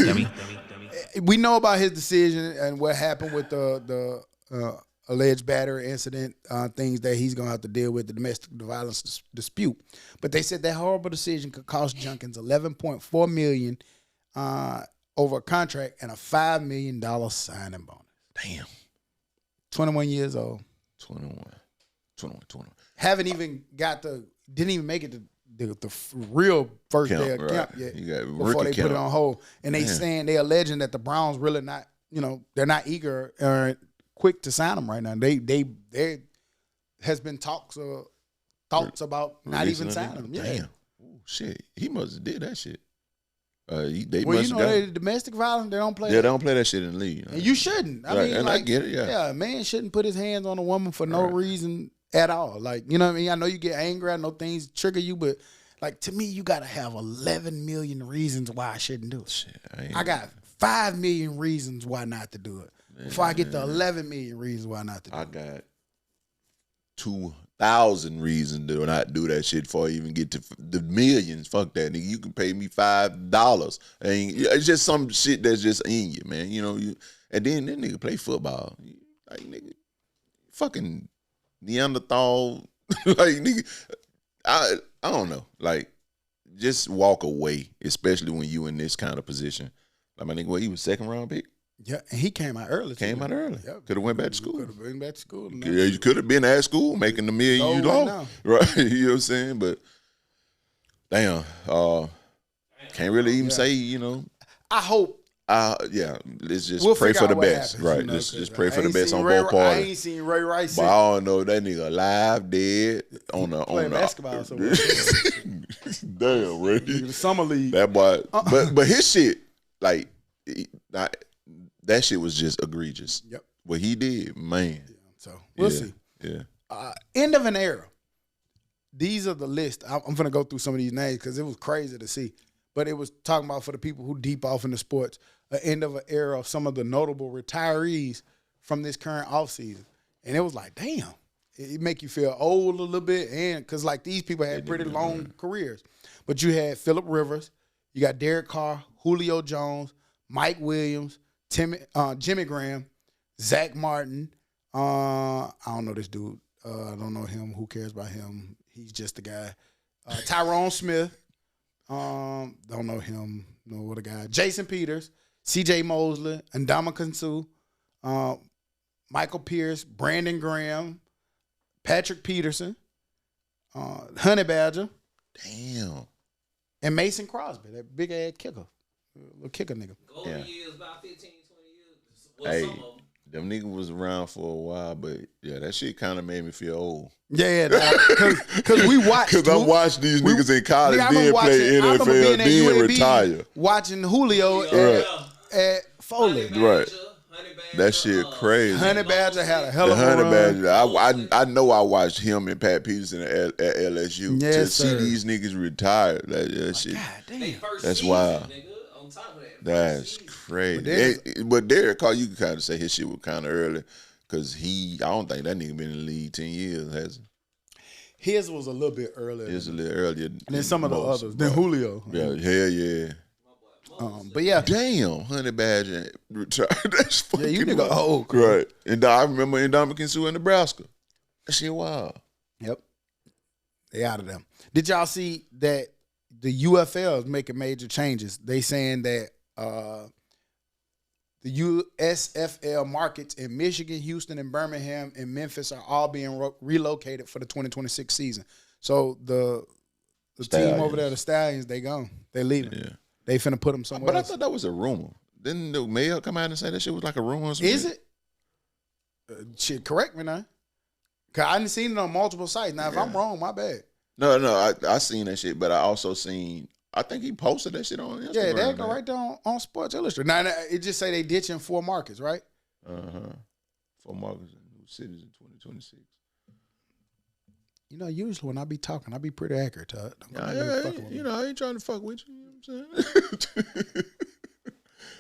Dummy. We know about his decision and what happened with the alleged battery incident, things that he's going to have to deal with, the domestic violence dispute. But they said that horrible decision could cost Junkins $11.4 million over a contract and a $5 million signing bonus. Damn. 21 years old. 21. Haven't even got didn't even make it to the real first day of camp yet. You got before they rookie put it camp. on hold. And they alleging that the Browns really not, they're not eager or quick to sign him right now. There has been thoughts about not even signing him. Yeah. Damn. Oh, shit. He must have did that shit. They domestic violence, they don't play. Yeah, they don't play that shit in the league. And you shouldn't. I get it, yeah. Yeah, a man shouldn't put his hands on a woman for no reason at all. Like, you know what I mean? I know you get angry. I know things trigger you, but like, to me, you got to have 11 million reasons why I shouldn't do it. Shit, I got 5 million reasons why not to do it. Before I get to 11 million reasons why not to do it. I got 2,000 reasons to not do that shit before I even get to the millions. Fuck that, nigga. You can pay me $5. It's just some shit that's just in you, man. And then that nigga play football. Like, nigga, fucking Neanderthal. Like, nigga, I don't know. Like, just walk away, especially when you in this kind of position. Like, my nigga, he was second round pick? Yeah, and he came out early. Yep. Could have went back to school. Could have been back to school. Yeah, you could have been at school making the million you lost. Right. You know what I'm saying? But damn, can't really even say, I hope. Let's just pray for the best. Happens, right. Let's just pray for the best on both parties. I ain't seen Ray Rice. But I don't know that nigga alive, dead, on the basketball somewhere. Damn, Ray. The summer league. That boy. But his shit, like, that shit was just egregious. Yep. What he did, man. Yeah, so we'll see. Yeah. End of an era. These are the list. I'm going to go through some of these names because it was crazy to see. But it was talking about for the people who deep off in the sports, an end of an era of some of the notable retirees from this current offseason. And it was like, damn. It make you feel old a little bit. And because, like, these people had pretty long careers. But you had Phillip Rivers. You got Derek Carr, Julio Jones, Mike Williams, Jimmy Graham, Zach Martin. I don't know this dude. I don't know him. Who cares about him? He's just a guy. Tyrone Smith. Don't know him. No, what a guy. Jason Peters, C.J. Mosley, Ndamukong Suh, Michael Pierce, Brandon Graham, Patrick Peterson, Honey Badger. Damn. And Mason Crosby, that big ass kicker. Little kicker nigga. Golden years, about 15, 20 years. Hey, them niggas was around for a while, but yeah, that shit kind of made me feel old. Yeah, because we watched. Because I watched these niggas in college, then play NFL, then retire. Watching Julio at Foley. Right. That shit crazy. Honey Badger had a hell of a Honey run. Badger. I know I watched him and Pat Peterson at LSU. Yes, to sir. see these niggas retire. That shit. God damn. That's wild. Nigga, on top of that. That's crazy. But Derek Carr, you can kind of say his shit was kind of early because I don't think that nigga been in the league 10 years, has he? His was a little bit earlier. His a little earlier than some of the others. Then Julio. Yeah, hell yeah. But yeah. Damn, Honey Badger retired. That's fucking you nigga old. Right. And I remember Ndamukong Suh in Nebraska. That shit wild. Yep. They out of them. Did y'all see that the UFL is making major changes? They saying that the USFL markets in Michigan, Houston, and Birmingham and Memphis are all being relocated for the 2026 season. So the team over there, the Stallions, they gone. They leaving. Yeah. They finna put them somewhere else. I thought that was a rumor. Didn't the mayor come out and say that shit was like a rumor or something? Is it? Shit, correct me now. Cause I didn't seen it on multiple sites. Now, if I'm wrong, my bad. No, I seen that shit, but I also seen. I think he posted that shit on Instagram. Yeah, they go right there on Sports Illustrated. Now it just say they ditching 4 markets, right? 4 markets in new cities in 2026. Usually when I be talking, I be pretty accurate, Todd. I ain't trying to fuck with you. You know what I'm saying?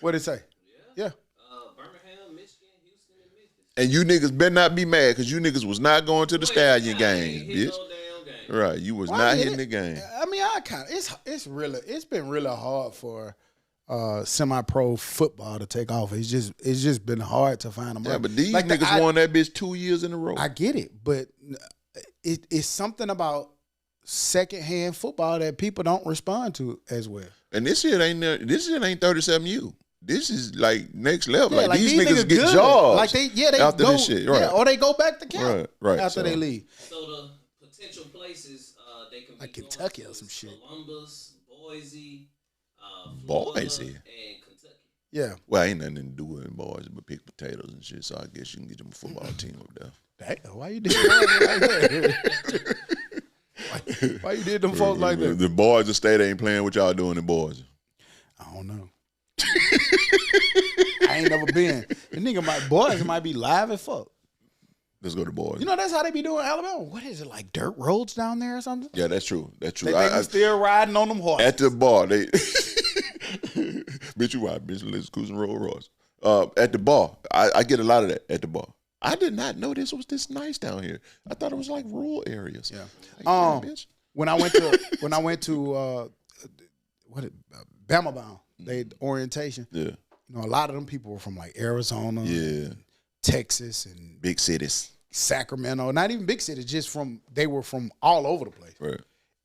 What'd it say? Yeah. Birmingham, Michigan, Houston, and Memphis. And you niggas better not be mad because you niggas was not going to the Stallion games, bitch. No damn game. Right, you was not hitting the game. I mean, it's been really hard for semi-pro football to take off. It's just been hard to find them. Yeah, but these niggas won that bitch 2 years in a row. I get it, but it's something about secondhand football that people don't respond to as well. And this shit ain't 37U. this is like next level. Yeah, like these niggas get good. jobs. Like they after go, this shit, right? or they go back to camp Right. after they leave. So the potential places they can Like be Kentucky going or some is shit. Columbus, Boise, Florida, Boise. and Kentucky. Yeah. Well, ain't nothing to do with it, boys, but pick potatoes and shit. So I guess you can get them a football team up there. Damn, why you did that? Why you did them folks like that? The boys of state ain't playing what y'all doing in boys. I don't know. I ain't never been. The nigga boys might be live as fuck. Let's go to boys. You know that's how they be doing in Alabama. What is it, like dirt roads down there or something? Yeah, that's true. That's true. They still riding on them horses. At the bar, they bitch, you right, bitch. Let's cruising road roads. At the bar, I get a lot of that at the bar. I did not know this was this nice down here. I thought it was like rural areas. Yeah. Like, bitch. When I went to Bama Bound, they had orientation. Yeah. You know, a lot of them people were from like Arizona, Texas, and big cities, Sacramento. Not even big cities, they were from all over the place. Right.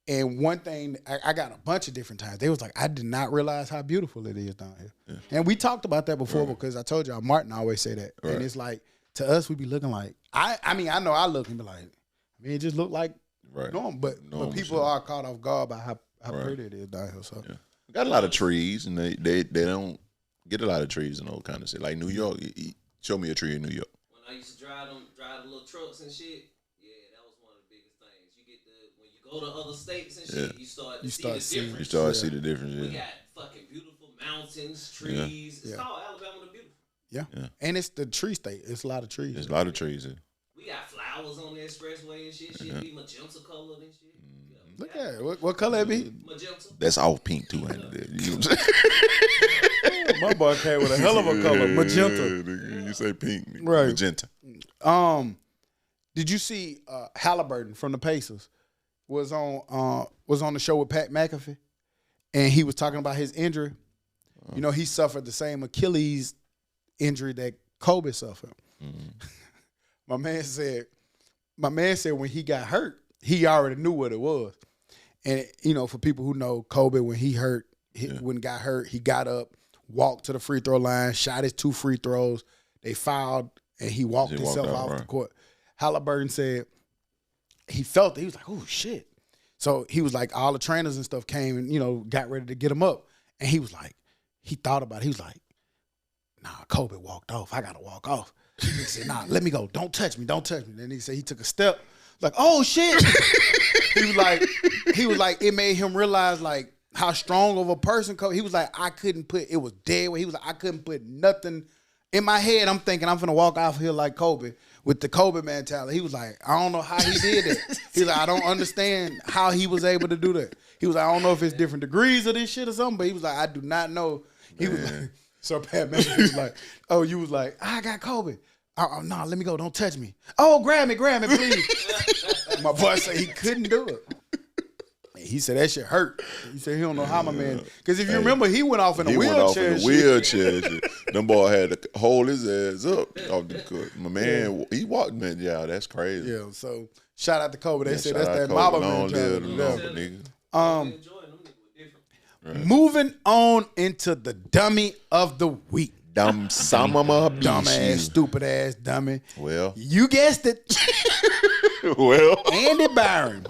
And one thing, I got a bunch of different times. They was like, I did not realize how beautiful it is down here. Yeah. And we talked about that before because I told y'all Martin always say that. Right. And it's like, to us, we be looking like, I mean, I know I look and be like, it just look like normal. But people are caught off guard by how pretty it is down here. So we got a lot of trees, and they don't get a lot of trees in those kind of shit. Like New York, show me a tree in New York. When I used to drive the little trucks and shit, that was one of the biggest things. You get when you go to other states and shit, you start to see the difference. You start to see the difference. We got fucking beautiful mountains, trees. It's called Alabama the Beautiful. Yeah, and it's the tree state. It's a lot of trees. There's a lot of trees. We got flowers on the expressway and shit. Shit be magenta colored and shit. Look at it. What color it be? Magenta. That's all pink too, ain't it? You know what I'm saying? My boy came with a hell of a color, magenta. You say pink, right? Magenta. Did you see Halliburton from the Pacers was on the show with Pat McAfee, and he was talking about his injury. You know, he suffered the same Achilles injury that Kobe suffered. Mm-hmm. My man said when he got hurt, he already knew what it was. And you know, for people who know Kobe, when he got hurt, he got up, walked to the free throw line, shot his 2 free throws. They fouled, and he walked himself off the court. Halliburton said he felt it. He was like, "Oh shit!" So he was like, all the trainers and stuff came and got ready to get him up, and he was like, he thought about it. He was like, "Nah, Kobe walked off. I gotta walk off." He said, "Nah, let me go. Don't touch me. Don't touch me." Then he said he took a step, like, "Oh shit!" he was like, it made him realize like how strong of a person Kobe. He was like, it was dead. He was like, I couldn't put nothing in my head. I'm thinking I'm finna walk off here like Kobe with the Kobe mentality. He was like, I don't know how he did it. He's like, I don't understand how he was able to do that. He was like, I don't know if it's different degrees of this shit or something, but he was like, I do not know. He was like, so Pat McAfee was like, oh, you was like, I got Kobe. Oh, no, let me go. Don't touch me. Oh, grab me, please. My boy said he couldn't do it. He said that shit hurt. He said he don't know how my man. Because if you remember, he went off in a wheelchair. Them boy had to hold his ass up off the court. My man, he walked, man. Yeah, that's crazy. Yeah, so shout out to Kobe. They said that's that Mamba mentality. Moving on into the dummy of the week. Dumb ass, stupid ass dummy. Well, you guessed it. Andy Byron.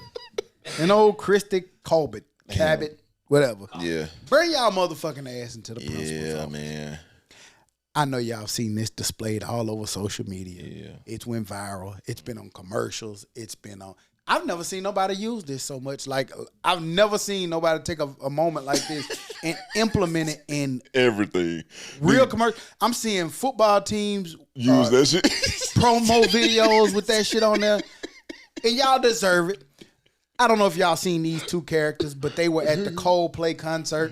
And old Christy Cabot, whatever. Yeah. Bring y'all motherfucking ass into the principal's office. Man. I know y'all seen this displayed all over social media. Yeah. It's went viral. It's been on commercials. It's been on. I've never seen nobody use this so much. Like, I've never seen nobody take a moment like this and implement it in everything. Real commercial. I'm seeing football teams use that shit. Promo videos with that shit on there. And y'all deserve it. I don't know if y'all seen these two characters, but they were at the Coldplay concert.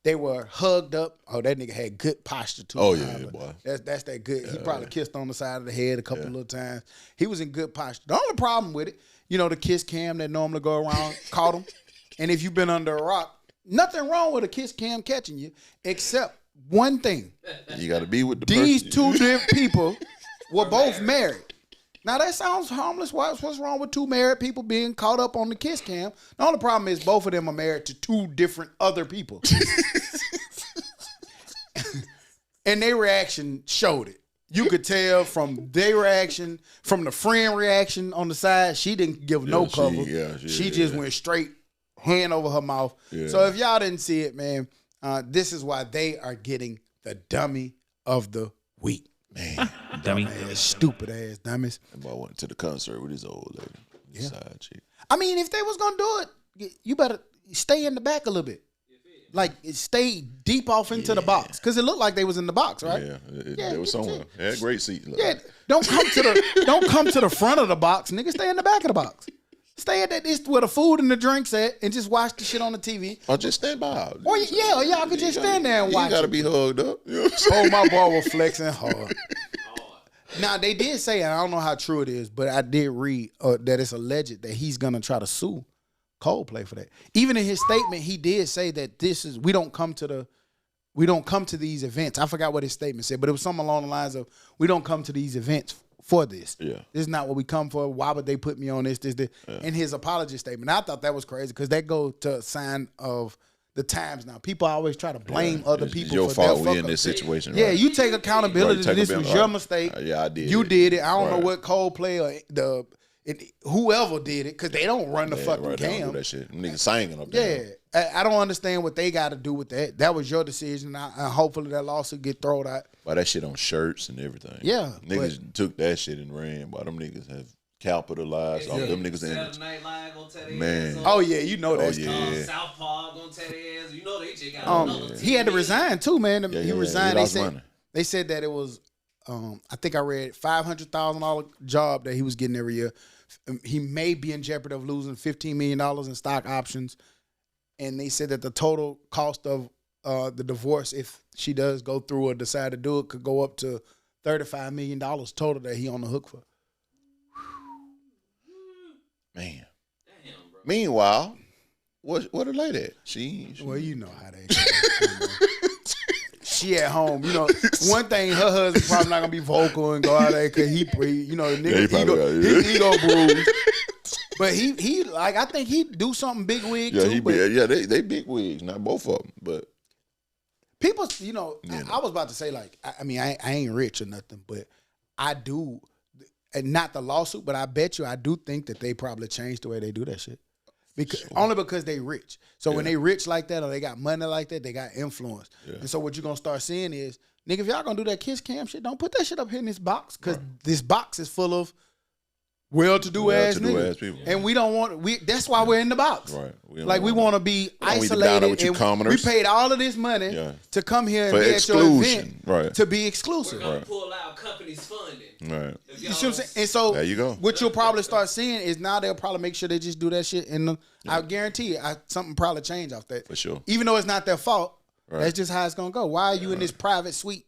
They were hugged up. Oh, that nigga had good posture too. Oh yeah, boy. That's that good. He probably kissed on the side of the head a couple little times. He was in good posture. The only problem with it, the kiss cam that normally go around caught him. And if you've been under a rock, nothing wrong with a kiss cam catching you, except one thing. You got to be with the These person. 2 different people were both married. Now, that sounds harmless. What's wrong with 2 married people being caught up on the kiss cam? The only problem is both of them are married to 2 different other people. And their reaction showed it. You could tell from their reaction, from the friend reaction on the side, she didn't give no cover. She just went straight hand over her mouth. Yeah. So if y'all didn't see it, man, this is why they are getting the dummy of the week. Man, dummy. Stupid ass dummies. That boy went to the concert with his old lady. Yeah. Side chick. I mean, if they was gonna do it, you better stay in the back a little bit. Like stay deep off into the box, because it looked like they was in the box, right? Yeah, they was somewhere. They had a great seat. Don't come to the front of the box, nigga. Stay in the back of the box. Stay at this where the food and the drinks at, and just watch the shit on the TV. Or just stand by. Or y'all could just stand there and watch. You gotta be hugged up. You know what I'm Oh, saying? my boy was flexing hard. Now they did say, and I don't know how true it is, but I did read that it's alleged that he's gonna try to sue Coldplay for that. Even in his statement, he did say that we don't come to these events. I forgot what his statement said, but it was something along the lines of, we don't come to these events for this. Yeah. This is not what we come for. Why would they put me on this? Yeah. In his apology statement. I thought that was crazy, because that goes to a sign of the times now. People always try to blame other people it's your for fault their we in this situation. Yeah, right? you take accountability. This was your mistake. Yeah, I did. You did it. I don't know what Coldplay or whoever did it, because they don't run the fucking cam. cam. Don't do that shit. Them niggas singing up there. Yeah, I don't understand what they got to do with that. That was your decision. And hopefully that lawsuit get thrown out. Why that shit on shirts and everything. Yeah, niggas took that shit and ran. Why them niggas have capitalized all them niggas in Saturday Night Live gonna tear their man. ass Oh yeah, you know that. Yeah. South Park gonna tear their ass. You know they just got another team. He had to resign too, man. He resigned. He they said that it was, I think I read $500,000 job that he was getting every year. He may be in jeopardy of losing $15 million in stock options. And they said that the total cost of the divorce, if she does go through or decide to do it, could go up to $35 million total that he on the hook for. Man. Damn, bro. Meanwhile, what the lady at? Well, you know how they she at home. You know, one thing, her husband probably not gonna be vocal and go out there because he nigga, he ego bruised. But he like, I think he do something big wig too. They big wigs, not both of them. But people, I was about to say, like, I mean, I ain't rich or nothing, but I do, and not the lawsuit, but I bet you I do think that they probably changed the way they do that shit. Only because they rich. So when they rich like that or they got money like that, they got influence. Yeah. And so what you're going to start seeing is, nigga, if y'all going to do that kiss cam shit, don't put that shit up here in this box, because this box is full of well-to-do ass niggas. People. And we don't want, that's why we're in the box. Right. We want to be isolated. And we paid all of this money to come here and be at your event to be exclusive. We're going to pull out companies' funding. Right. You see what I'm saying? And so there you go. What you'll probably start seeing is now they'll probably make sure they just do that shit. And I guarantee you, something probably change off that. For sure. Even though it's not their fault, that's just how it's going to go. Why are you in this private suite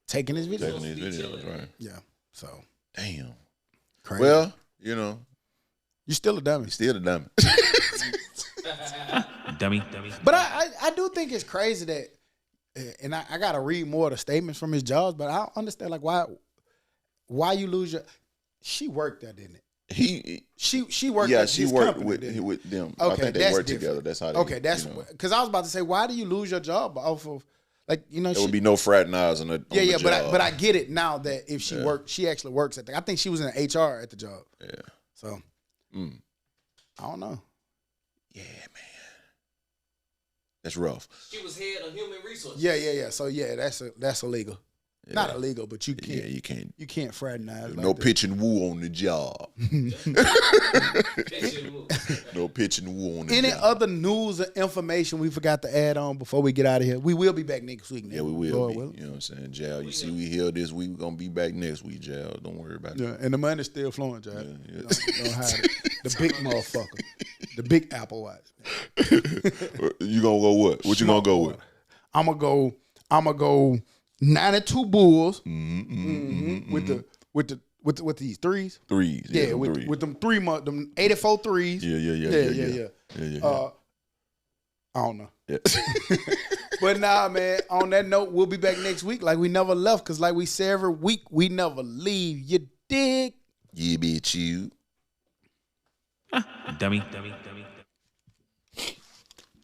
taking this video? Taking these videos, right. Yeah. So. Damn. Crazy. Well, you're still a dummy. Still a dummy. Dummy. But I do think it's crazy that, and I got to read more of the statements from his jobs, but I don't understand, like, why you lose your. She worked there, didn't it? She worked. Yeah, she worked with them. Okay, I think they worked together. That's how. That's because I was about to say, why do you lose your job off of, like, there would be no fraternizing. But I get it now that if she worked, she actually works at I think she was in HR at the job. Yeah. So, I don't know. Yeah, man. That's rough. She was head of human resources. Yeah. So that's illegal. Yeah. Not illegal, but you can't. Yeah, you can't. You can't fraternize. No pitching woo on the job. No pitching woo on the job. Any other news or information we forgot to add on before we get out of here? We will be back next week. Yeah, we will. You know what I'm saying, Jal? You see, we here this week. We're gonna be back next week, Jal. Don't worry about it. Yeah, and the money's still flowing, Jal. Yeah. Don't hide it. The big motherfucker. The big Apple Watch. You gonna go what? What you gonna go with? I'm gonna go 92 Bulls with these threes. Threes. Yeah, with them them 84 threes. Yeah. I don't know. Yeah. But nah, man, on that note, we'll be back next week like we never left, because like we say every week, we never leave. You dig? Yeah, bitch, you. Dummy.